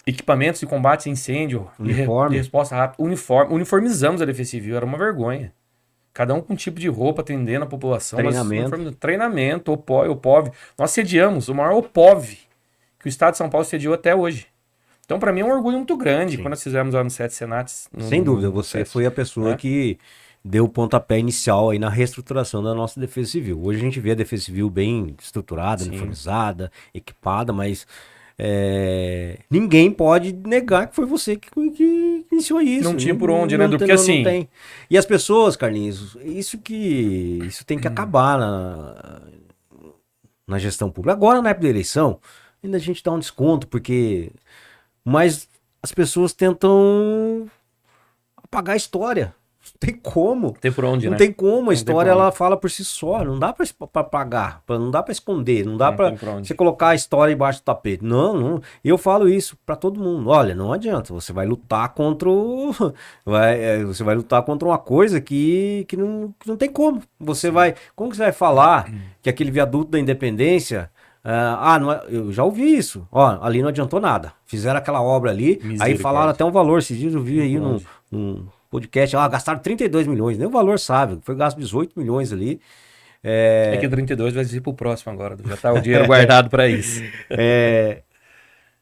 equipamentos de combate a incêndio, de resposta rápida, uniformizamos a Defesa Civil, era uma vergonha. Cada um com um tipo de roupa, atendendo a população. Treinamento, OPOV. Nós sediamos o maior OPOV que o Estado de São Paulo sediou até hoje. Então, para mim, é um orgulho muito grande. Quando nós fizemos lá no 7 Senates. Sem dúvida, você foi a pessoa que deu o pontapé inicial aí na reestruturação da nossa Defesa Civil. Hoje a gente vê a Defesa Civil bem estruturada, uniformizada, equipada, mas ninguém pode negar que foi você que iniciou isso. Não tinha por onde, né? Porque assim... Não tem. E as pessoas, Carlinhos, isso tem que acabar na gestão pública. Agora, na época da eleição, ainda a gente dá um desconto, mas as pessoas tentam apagar a história. Não tem como. Tem por onde, não né? tem como. A história, ela fala por si só. Não dá pra apagar. Não dá pra esconder. Não dá pra você colocar a história embaixo do tapete. Não. Eu falo isso pra todo mundo. Olha, não adianta. Você vai lutar contra você vai lutar contra uma coisa que não tem como. Como que você vai falar que aquele viaduto da Independência... eu já ouvi isso. Ali não adiantou nada. Fizeram aquela obra ali, aí falaram até um valor. Esses dias eu vi aí num podcast, gastaram 32 milhões, nem o valor sabe, foi gasto 18 milhões ali. É que 32 vai vir pro próximo agora, já tá o dinheiro guardado para isso.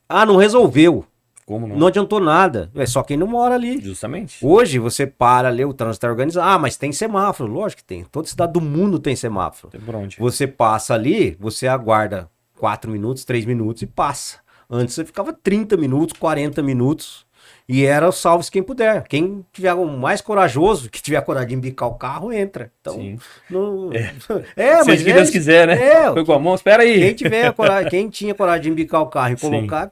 Não resolveu. Como não? Não adiantou nada. É só quem não mora ali. Justamente. Hoje você para ali, o trânsito é organizado. Mas tem semáforo, lógico que tem. Toda cidade do mundo tem semáforo. Tem por onde. Você passa ali, você aguarda 4 minutos, 3 minutos e passa. Antes você ficava 30 minutos, 40 minutos e era salve-se quem puder. Quem tiver o mais corajoso, que tiver coragem de embicar o carro, entra. Então, sim. Mas se Deus quiser, né? Foi com a mão, espera aí. Quem tiver quem tinha coragem de embicar o carro e colocar,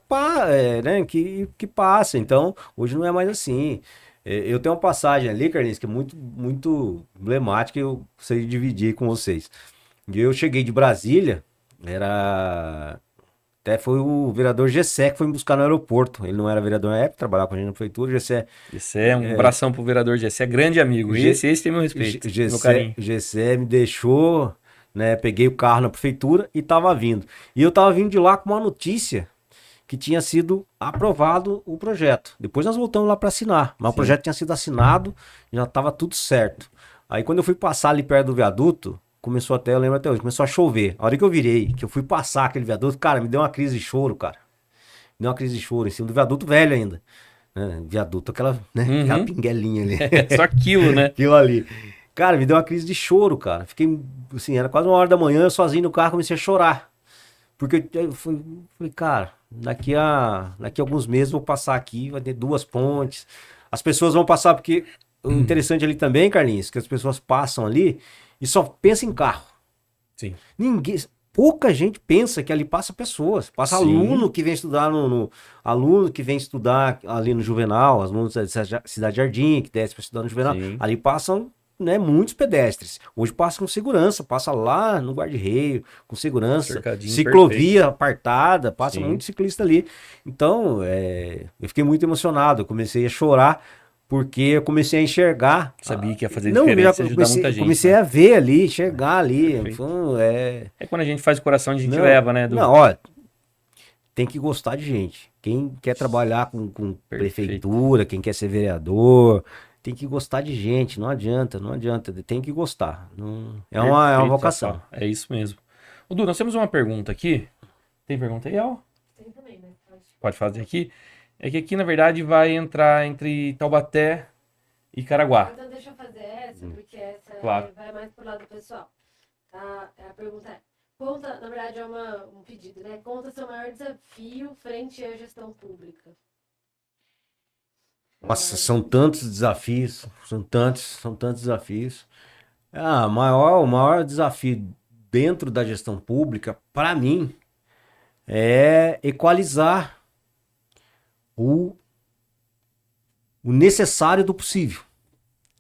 que passa. Então, hoje não é mais assim. Eu tenho uma passagem ali, Carlinhos, que é muito, muito emblemática, eu gostaria de dividir com vocês. Eu cheguei de Brasília, até foi o vereador Gessé que foi me buscar no aeroporto. Ele não era vereador na época, trabalhava com a gente na prefeitura. Gessé um abração pro vereador Gessé, grande amigo. Esse tem meu respeito, meu carinho. Gessé me deixou, né? Peguei o carro na prefeitura e tava vindo. E eu tava vindo de lá com uma notícia que tinha sido aprovado o projeto. Depois nós voltamos lá para assinar. Mas o projeto tinha sido assinado, já tava tudo certo. Aí quando eu fui passar ali perto do viaduto, eu lembro até hoje, começou a chover. A hora que eu virei, que eu fui passar aquele viaduto, cara, me deu uma crise de choro, cara. Me deu uma crise de choro em cima do viaduto velho ainda, né? Viaduto, aquela, né? Uhum. Aquela pinguelinha ali. Só aquilo, né? Aquilo ali. Cara, me deu uma crise de choro, cara. Fiquei, assim, era quase 1 hora da manhã, eu sozinho no carro, comecei a chorar. Porque eu falei, cara, daqui a alguns meses eu vou passar aqui, vai ter 2 pontes. As pessoas vão passar, porque o interessante ali também, Carlinhos, que as pessoas passam ali e só pensam em carro. Sim. Pouca gente pensa que ali passa pessoas. Passa Sim. aluno que vem estudar aluno que vem estudar ali no Juvenal, alunos da Cidade Jardim, que desce para estudar no Juvenal. Sim. Ali passam, né, muitos pedestres. Hoje passa com segurança, passa lá no guarda-reio, com segurança. Cercadinho Ciclovia apartada, passa Sim. muito ciclista ali. Então, eu fiquei muito emocionado. Eu comecei a chorar porque eu comecei a enxergar. Sabia que ia fazer Não, diferença já e ajudar muita gente. comecei né? a ver ali, enxergar ali. Perfeito. Então, É quando a gente faz o coração, a gente não, leva, né? Não, ó, tem que gostar de gente. Quem quer trabalhar com prefeitura, quem quer ser vereador, tem que gostar de gente. Não adianta. Tem que gostar. Não, é uma Perfeito, vocação. Rafael. É isso mesmo. Ô, Du, nós temos uma pergunta aqui. Tem pergunta aí, Al? Tem também, né? Pode fazer aqui. É que aqui, na verdade, vai entrar entre Taubaté e Caraguá. Então deixa eu fazer essa, porque essa Claro. vai mais pro lado pessoal. Tá? A pergunta é, conta, na verdade é um pedido, né? Conta seu maior desafio frente à gestão pública. Nossa, são tantos desafios. São tantos desafios. O maior desafio dentro da gestão pública, para mim, é equalizar o necessário do possível.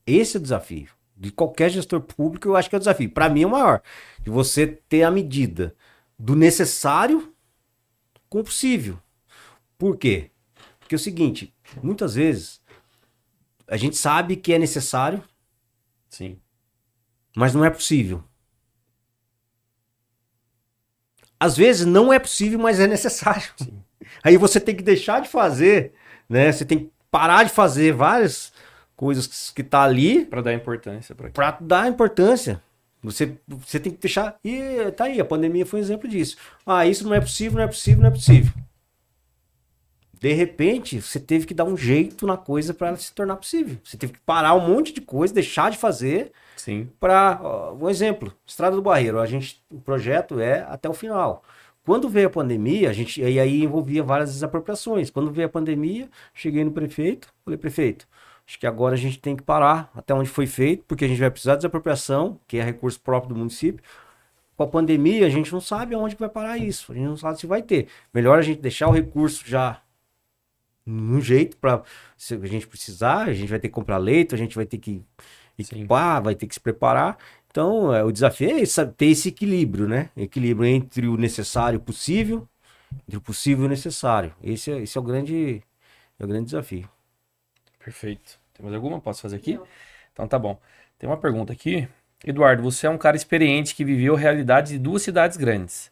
Esse é o desafio. De qualquer gestor público, eu acho que é o desafio. Para mim é o maior. De você ter a medida do necessário com o possível. Por quê? Porque é o seguinte, muitas vezes a gente sabe que é necessário, Sim. mas não é possível. Às vezes não é possível, mas é necessário. Sim. Aí você tem que deixar de fazer, né? Você tem que parar de fazer várias coisas que tá ali Pra dar importância pra para dar importância. Você tem que deixar. E tá aí, a pandemia foi um exemplo disso. Isso não é possível, não é possível, não é possível. De repente, você teve que dar um jeito na coisa para ela se tornar possível. Você teve que parar um monte de coisa, deixar de fazer Sim. para, um exemplo, Estrada do Barreiro, o projeto é até o final. Quando veio a pandemia, e aí envolvia várias desapropriações. Quando veio a pandemia, cheguei no prefeito, falei, prefeito, acho que agora a gente tem que parar até onde foi feito, porque a gente vai precisar de desapropriação, que é recurso próprio do município. Com a pandemia, a gente não sabe aonde que vai parar isso, a gente não sabe se vai ter. Melhor a gente deixar o recurso já num jeito para, se a gente precisar, a gente vai ter que comprar leito, a gente vai ter que equipar, vai ter que se preparar. Então, o desafio é ter esse equilíbrio, né? Equilíbrio entre o necessário e o possível, entre o possível e o necessário. Esse é o grande desafio. Perfeito. Tem mais alguma? Posso fazer aqui? Não. Então tá bom. Tem uma pergunta aqui. Eduardo, você é um cara experiente que viveu a realidade de 2 cidades grandes.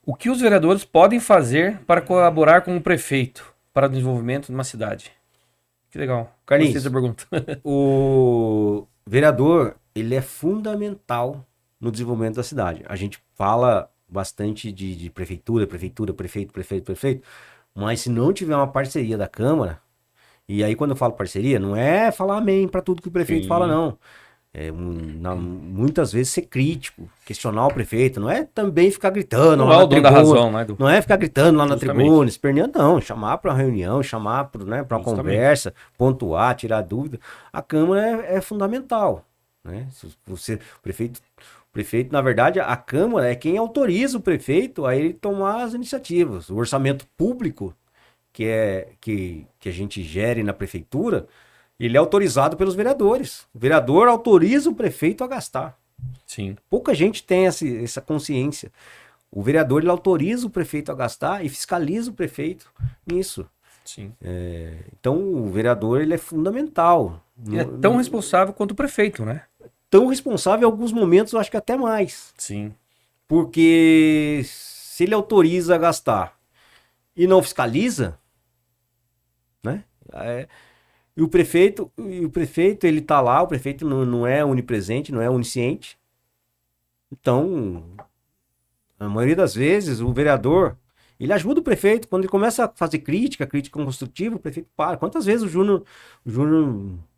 O que os vereadores podem fazer para colaborar com o prefeito para o desenvolvimento de uma cidade? Que legal. Carlinhos, Gostei dessa pergunta. o vereador, ele é fundamental no desenvolvimento da cidade. A gente fala bastante de prefeitura, prefeito, mas se não tiver uma parceria da Câmara, e aí quando eu falo parceria, não é falar amém para tudo que o prefeito fala, não. Muitas vezes ser crítico, questionar o prefeito, não é também ficar gritando lá na tribuna, razão, né, não é ficar gritando lá na Justamente. tribuna, esperneando, não, chamar para uma reunião, chamar para uma Justamente. conversa, pontuar, tirar dúvida. A Câmara é fundamental, né? O prefeito, na verdade, a Câmara é quem autoriza o prefeito a ele tomar as iniciativas. O orçamento público que a gente gere na prefeitura, ele é autorizado pelos vereadores. O vereador autoriza o prefeito a gastar. Sim. Pouca gente tem essa consciência. O vereador, ele autoriza o prefeito a gastar e fiscaliza o prefeito nisso. Sim. Então, o vereador, ele é fundamental. Ele é tão responsável quanto o prefeito, né? Tão responsável em alguns momentos, eu acho que até mais. Sim. Porque se ele autoriza a gastar e não fiscaliza, né? E o prefeito, ele tá lá, o prefeito não é onipresente, não é onisciente. Então, a maioria das vezes, o vereador, Ele ajuda o prefeito. Quando ele começa a fazer crítica construtiva, o prefeito para. Quantas vezes o Júnior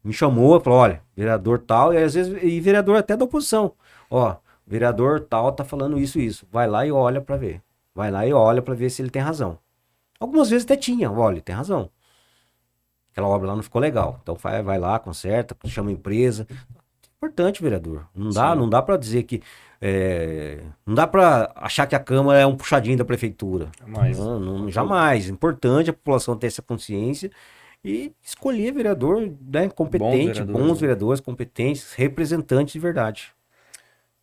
me chamou e falou, olha, vereador tal, e às vezes, e vereador até da oposição. Ó, vereador tal tá falando isso e isso. Vai lá e olha para ver. Vai lá e olha para ver se ele tem razão. Algumas vezes até tinha, olha, ele tem razão. Aquela obra lá não ficou legal. Então vai lá, conserta, chama a empresa. Importante, vereador. Não dá para dizer que... não dá para achar que a Câmara é um puxadinho da Prefeitura. Jamais. Jamais. Importante a população ter essa consciência e escolher vereador, né, competente, bons vereadores, competentes, representantes de verdade.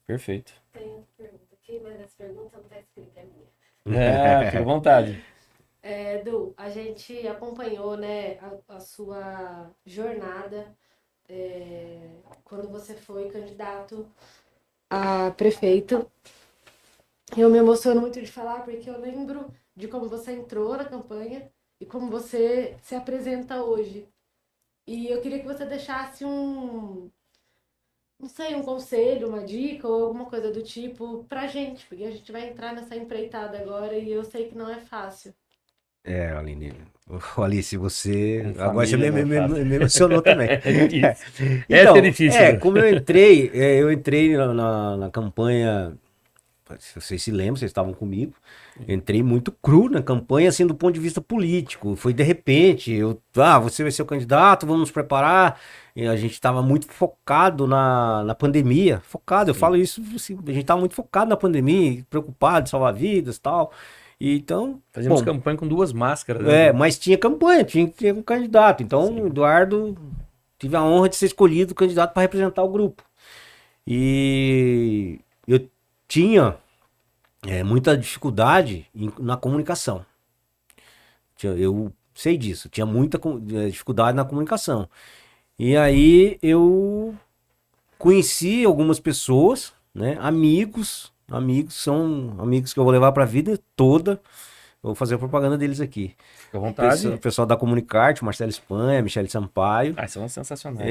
Perfeito. Tem outra pergunta aqui, mas essa pergunta não está escrita, é minha. Fica à vontade. Edu, a gente acompanhou, né, a sua jornada quando você foi candidato a prefeito. Eu me emociono muito de falar porque eu lembro de como você entrou na campanha e como você se apresenta hoje. E eu queria que você deixasse não sei, um conselho, uma dica ou alguma coisa do tipo pra gente, porque a gente vai entrar nessa empreitada agora e eu sei que não é fácil. Aline. Alice, você. Com Agora você família, me emocionou também. difícil. Então, É difícil. Né? Como eu entrei na campanha. Se vocês se lembram, vocês estavam comigo. Entrei muito cru na campanha, assim, do ponto de vista político. Foi de repente, você vai ser o candidato, vamos nos preparar. E a gente estava muito focado na pandemia. Focado, eu falo isso, assim, a gente estava muito focado na pandemia, preocupado em salvar vidas e tal. Então, fazíamos campanha com 2 máscaras. Né? Mas tinha campanha, tinha um candidato. Então, o Eduardo tive a honra de ser escolhido candidato para representar o grupo. E eu tinha muita dificuldade na comunicação. Eu sei disso, tinha muita dificuldade na comunicação. E aí eu conheci algumas pessoas, né, amigos são amigos que eu vou levar para a vida toda. Eu vou fazer a propaganda deles aqui. Fica à vontade. O pessoal da Comunicarte, Marcelo Espanha, Michele Sampaio. São sensacionais.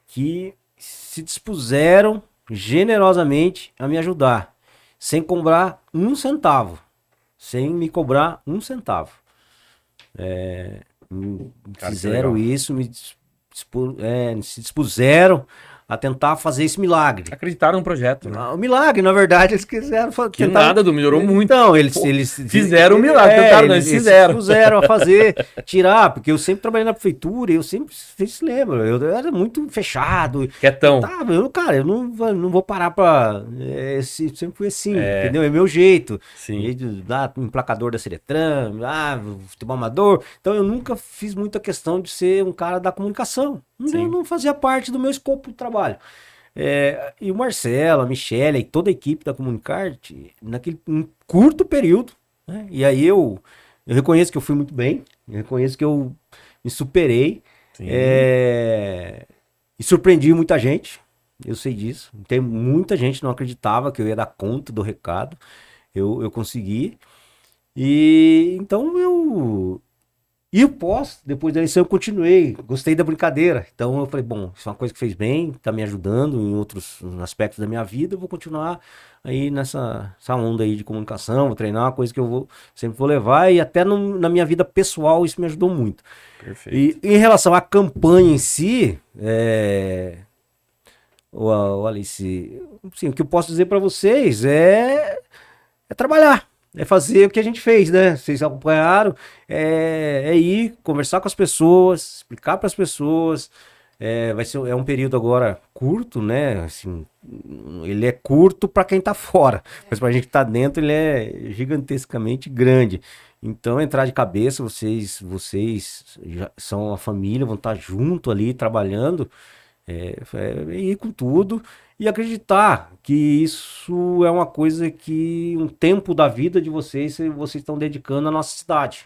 Que se dispuseram generosamente a me ajudar, sem cobrar um centavo. Sem me cobrar um centavo. Fizeram isso, se dispuseram a tentar fazer esse milagre. Acreditaram no projeto, né? O milagre, na verdade, eles quiseram que nada, melhorou muito. Então, eles fizeram um milagre, eles fizeram. Eles fizeram a fazer, tirar, porque eu sempre trabalhei na prefeitura, eu sempre, vocês se lembram, eu era muito fechado. Quietão. Eu não vou parar pra... sempre fui assim, entendeu? É meu jeito. Sim. Emplacador da Seretran, futebol amador. Então, eu nunca fiz muita questão de ser um cara da comunicação. Não fazia parte do meu escopo de trabalho. E o Marcelo, a Michele e toda a equipe da Comunicarte, naquele curto período, né? E aí eu reconheço que eu fui muito bem, eu reconheço que eu me superei, e surpreendi muita gente, eu sei disso. Tem muita gente que não acreditava que eu ia dar conta do recado, eu consegui. E então E depois da eleição eu continuei, gostei da brincadeira. Então eu falei, bom, isso é uma coisa que fez bem, tá me ajudando em outros aspectos da minha vida, eu vou continuar aí nessa onda aí de comunicação, vou treinar, uma coisa que sempre vou levar, e até na minha vida pessoal isso me ajudou muito. Perfeito. E em relação à campanha em si, Alice, assim, o que eu posso dizer para vocês é trabalhar. É fazer o que a gente fez, né? Vocês acompanharam, ir conversar com as pessoas, explicar para as pessoas. É um período agora curto, né? Assim, ele é curto para quem tá fora, mas para a gente que tá dentro ele é gigantescamente grande. Então entrar de cabeça, vocês já são a família, vão estar junto ali trabalhando, ir com tudo. E acreditar que isso é uma coisa que um tempo da vida de vocês estão dedicando à nossa cidade.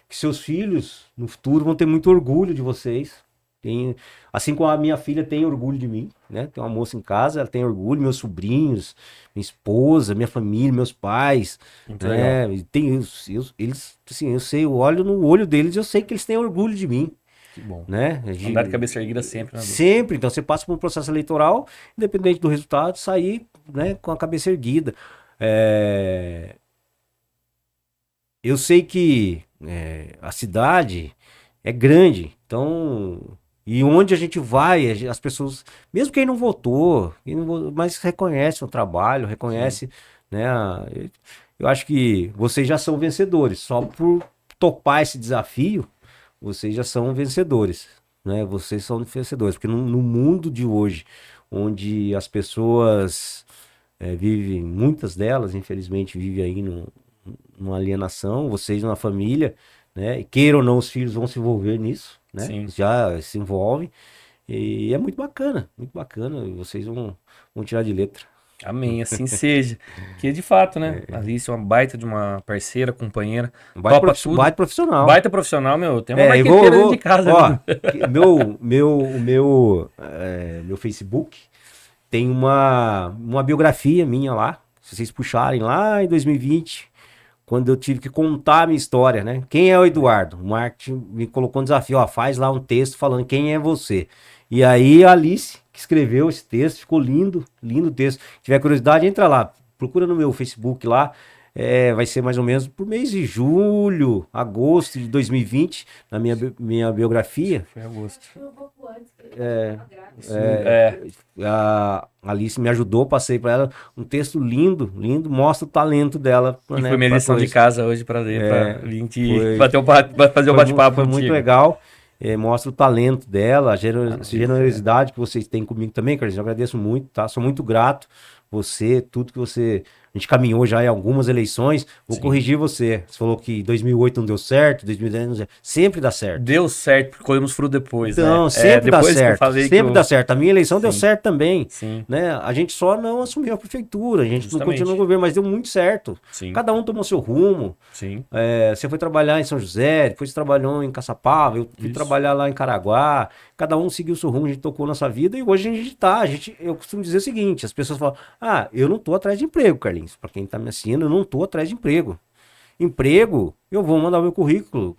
Que seus filhos, no futuro, vão ter muito orgulho de vocês. Assim como a minha filha tem orgulho de mim, né? Tem uma moça em casa, ela tem orgulho, meus sobrinhos, minha esposa, minha família, meus pais. Muito né? Eles, assim, eu olho no olho deles e eu sei que eles têm orgulho de mim. Que bom. Né? Andar de cabeça erguida sempre. Né? Sempre. Então você passa por um processo eleitoral, independente do resultado, sair, né, com a cabeça erguida. eu sei que a cidade é grande, então, e onde a gente vai, as pessoas, mesmo mas reconhece o trabalho, reconhece, né? Eu acho que vocês já são vencedores, só por topar esse desafio, vocês já são vencedores, né? Vocês são vencedores, porque no mundo de hoje, onde as pessoas vivem, muitas delas, infelizmente, vivem aí numa alienação, vocês na família, né? E queira ou não, os filhos vão se envolver nisso, né? Sim. Já se envolvem. E é muito bacana, muito bacana. E vocês vão tirar de letra. Amém, assim seja. Que de fato, né? A Alice é uma baita de uma parceira, companheira. Topa tudo. Baita profissional. Baita profissional, meu. Tem uma eu marqueteira dentro de casa. Ó, né? meu Facebook tem uma biografia minha lá. Se vocês puxarem lá em 2020, quando eu tive que contar a minha história, né? Quem é o Eduardo? O marketing me colocou um desafio, ó, faz lá um texto falando quem é você. E aí a Alice, que escreveu esse texto, ficou lindo, lindo o texto. Se tiver curiosidade, entra lá, procura no meu Facebook lá. Vai ser mais ou menos por mês de julho, agosto de 2020, na minha biografia. Foi agosto. Foi um pouco antes. A Alice me ajudou, passei para ela um texto lindo, lindo, mostra o talento dela. E foi minha lição de casa hoje para vir foi, fazer o bate-papo. Foi muito legal. Mostra o talento dela, a generosidade que vocês têm comigo também, Carlinhos. Eu agradeço muito, tá? Sou muito grato. Você, tudo que você... A gente caminhou já em algumas eleições. Vou corrigir você. Você falou que 2008 não deu certo, 2010 não deu certo. Sempre dá certo. Deu certo, porque colhemos fruto depois, então, né? Sempre dá certo. Sempre dá eu... certo. A minha eleição deu certo também. Sim. Né? A gente só não assumiu a prefeitura. A gente Justamente. não continuou no governo, mas deu muito certo. Sim. Cada um tomou seu rumo. Sim. Você foi trabalhar em São José, depois você trabalhou em Caçapava, eu fui trabalhar lá em Caraguá. Cada um seguiu o seu rumo, a gente tocou nossa vida e hoje a gente tá. Eu costumo dizer o seguinte: as pessoas falam, eu não tô atrás de emprego, Carlinhos. Pra quem tá me assistindo, eu não tô atrás de emprego. Emprego, eu vou mandar o meu currículo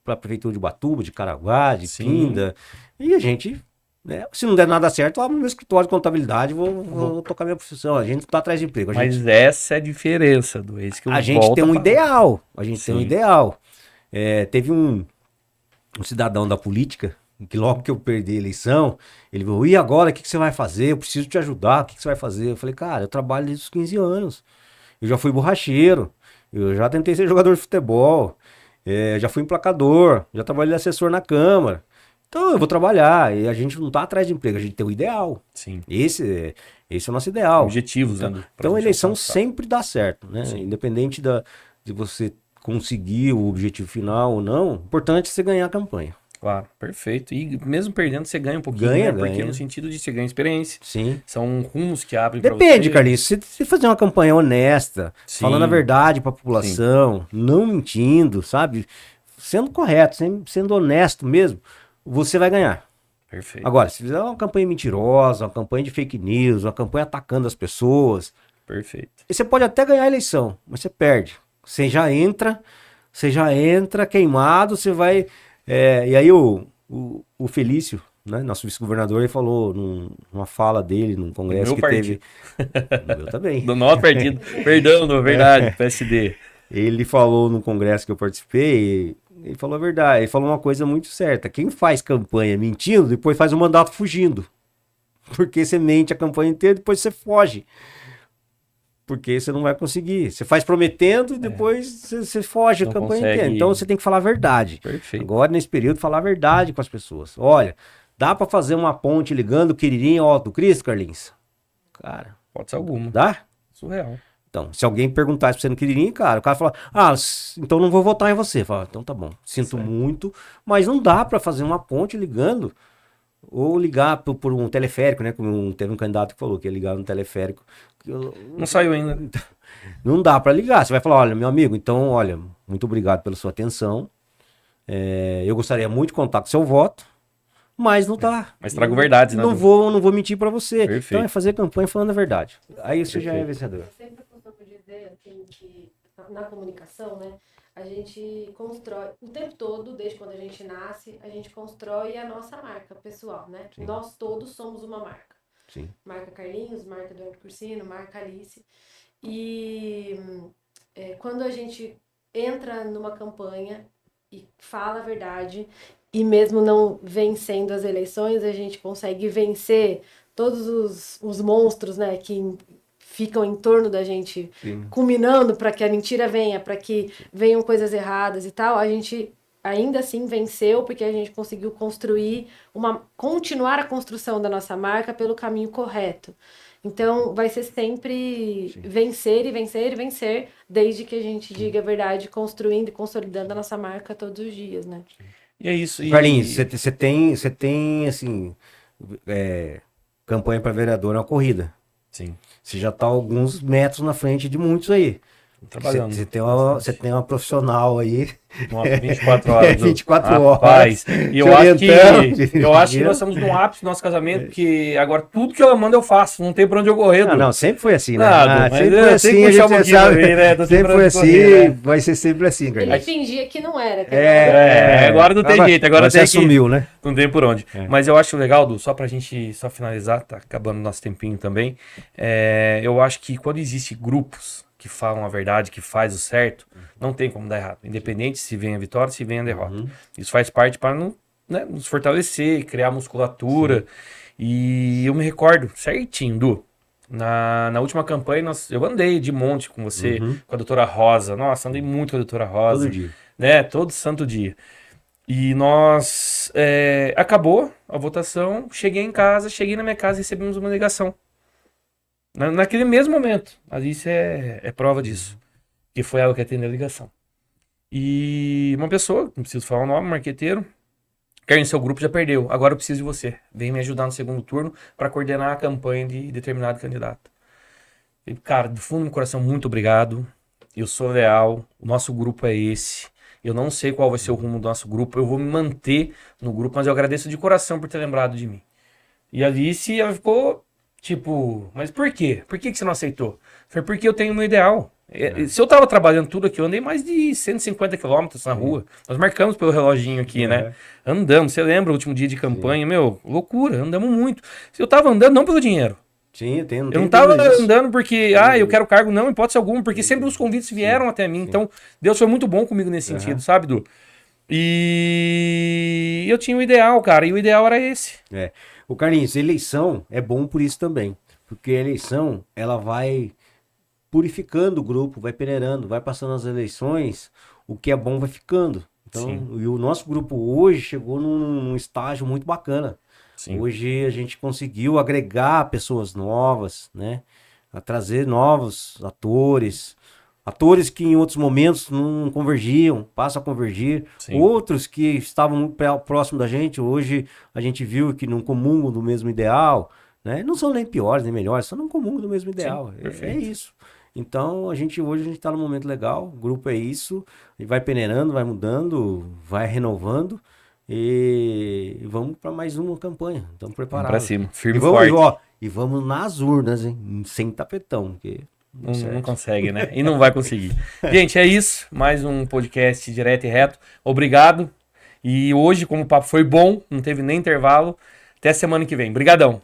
pra prefeitura de Ubatuba, de Caraguá, de Pinda. E a gente, né, se não der nada certo, eu abro meu escritório de contabilidade, vou tocar minha profissão. A gente não tá atrás de emprego. Mas essa é a diferença do ex que eu A gente tem um ideal. A gente Sim. tem um ideal. Teve um cidadão da política que logo que eu perdi a eleição, ele falou, e agora, o que você vai fazer? Eu preciso te ajudar, o que você vai fazer? Eu falei, cara, eu trabalho desde os 15 anos, eu já fui borracheiro, eu já tentei ser jogador de futebol, já fui emplacador, já trabalhei de assessor na Câmara, então eu vou trabalhar, e a gente não tá atrás de emprego, a gente tem um ideal. Sim. Esse é o nosso ideal. Objetivos, então, né? Então a eleição sempre dá certo, né? Sim. Independente de você conseguir o objetivo final ou não, o importante é você ganhar a campanha. Claro, perfeito. E mesmo perdendo, você ganha um pouquinho, né? Porque no sentido de você ganha experiência. Sim. São rumos que abrem pra você. Depende, Carlinhos. Se fazer uma campanha honesta, falando a verdade pra população, não mentindo, sabe? Sendo correto, sendo honesto mesmo, você vai ganhar. Perfeito. Agora, se fizer uma campanha mentirosa, uma campanha de fake news, uma campanha atacando as pessoas... Perfeito. Você pode até ganhar a eleição, mas você perde. Você já entra queimado, você vai... e aí o Felício, né, nosso vice-governador, ele falou numa fala dele, num congresso que teve... No meu também. Do nosso partido. Perdão, na verdade, PSD. Ele falou num congresso que eu participei, ele falou a verdade, ele falou uma coisa muito certa. Quem faz campanha mentindo, depois faz o mandato fugindo. Porque você mente a campanha inteira, depois você foge. Porque você não vai conseguir. Você faz prometendo e depois você foge a campanha inteira. Então você tem que falar a verdade. Perfeito. Agora, nesse período, falar a verdade com as pessoas. Olha, dá pra fazer uma ponte ligando o Quiririm ao Alto do Cristo, Carlinhos? Cara, pode ser alguma. Dá? Surreal. Então, se alguém perguntar isso pra você no Quiririm, cara, o cara fala, então não vou votar em você. Fala, então tá bom, sinto muito, mas não dá pra fazer uma ponte ligando. Ou ligar por um teleférico, né? Como teve um candidato que falou que ia ligar no teleférico. Não saiu ainda. Não dá para ligar. Você vai falar, olha, meu amigo, então, olha, muito obrigado pela sua atenção. Eu gostaria muito de contar com seu voto, mas não tá. Mas trago verdades, né? Não vou mentir para você. Perfeito. Então é fazer campanha falando a verdade. Aí você já é vencedor. Eu sempre costumo dizer assim, que na comunicação, né? A gente constrói o tempo todo, desde quando a gente nasce, a gente constrói a nossa marca pessoal, né? Sim. Nós todos somos uma marca. Sim. Marca Carlinhos, marca Eduardo Cursino, marca Alice. E quando a gente entra numa campanha e fala a verdade, e mesmo não vencendo as eleições, a gente consegue vencer todos os monstros, né, que ficam em torno da gente, Sim. culminando para que a mentira venha, para que venham coisas erradas e tal. A gente ainda assim venceu, porque a gente conseguiu continuar a construção da nossa marca pelo caminho correto. Então, vai ser sempre vencer e vencer e vencer, desde que a gente diga a verdade, construindo e consolidando a nossa marca todos os dias, né? E é isso. Carlinhos, você tem, assim, campanha para vereador na corrida. Sim, Você já tá alguns metros na frente de muitos aí. trabalhando. Você tem uma profissional aí. Nossa, 24 horas. 24 Rapaz, horas. e eu te acho que orientando. nós estamos no ápice do nosso casamento, porque agora tudo que ela manda eu faço, não tem pra onde eu correr. Não, não, sempre foi assim, né? Nada, mas sempre eu foi tenho que assim, puxar a um gente pouquinho sabe. também, né? Tô Sempre sempre foi pra onde assim, correr, né? vai ser sempre assim, Ele Carlinhos. fingia que não era. Agora não tem jeito, agora você tem que... assumiu, né? Não tem por onde. Mas eu acho legal, Du, só pra gente só finalizar, tá acabando o nosso tempinho também. Eu acho que quando existe grupos que falam a verdade, que faz o certo, não tem como dar errado. Independente se vem a vitória, se vem a derrota. Isso faz parte para nos fortalecer, criar musculatura. Sim. E eu me recordo certinho, Du, na última campanha eu andei de monte com você, com a doutora Rosa. Nossa, andei muito com a doutora Rosa. Todo dia. Né? Todo santo dia. E nós... acabou a votação, cheguei na minha casa e recebemos uma ligação. Naquele mesmo momento. A Alice é prova disso. Que foi ela que atendeu a ligação. E uma pessoa, não preciso falar o nome, marqueteiro, Carlinhos, seu grupo já perdeu, agora eu preciso de você. Vem me ajudar no segundo turno para coordenar a campanha de determinado candidato. E, cara, do fundo do meu coração, muito obrigado. Eu sou leal, o nosso grupo é esse. Eu não sei qual vai ser o rumo do nosso grupo, eu vou me manter no grupo, mas eu agradeço de coração por ter lembrado de mim. E a Alice, ela ficou... Tipo, mas por quê? Por que você não aceitou? Foi porque eu tenho um ideal. Se eu tava trabalhando tudo aqui, eu andei mais de 150 quilômetros na rua. Nós marcamos pelo reloginho aqui, né? Andamos, você lembra o último dia de campanha? Meu, loucura, andamos muito. Eu tava andando não pelo dinheiro. Sim, eu não tava andando porque, eu quero cargo, não, em hipótese alguma, porque sempre os convites vieram até mim. Então, Deus foi muito bom comigo nesse sentido, sabe, Du? E eu tinha um ideal, cara, e o ideal era esse. O Carlinhos, eleição é bom por isso também, porque a eleição, ela vai purificando o grupo, vai peneirando, vai passando as eleições, o que é bom vai ficando. Então, e o nosso grupo hoje chegou num estágio muito bacana. Sim. Hoje a gente conseguiu agregar pessoas novas, né? A trazer novos atores que em outros momentos não convergiam, passam a convergir. Sim. Outros que estavam muito próximo da gente, hoje a gente viu que não comungam do mesmo ideal, né? Não são nem piores nem melhores, só não comungam do mesmo ideal. Sim, é isso. Então hoje a gente está num momento legal, o grupo é isso, e vai peneirando, vai mudando, vai renovando. E vamos para mais uma campanha. Estamos preparados. Vamos para cima, firme e forte. E vamos nas urnas, hein? Sem tapetão, porque não consegue, né? E não vai conseguir. Gente, é isso. Mais um podcast direto e reto. Obrigado. E hoje, como o papo foi bom, não teve nem intervalo. Até semana que vem. Brigadão.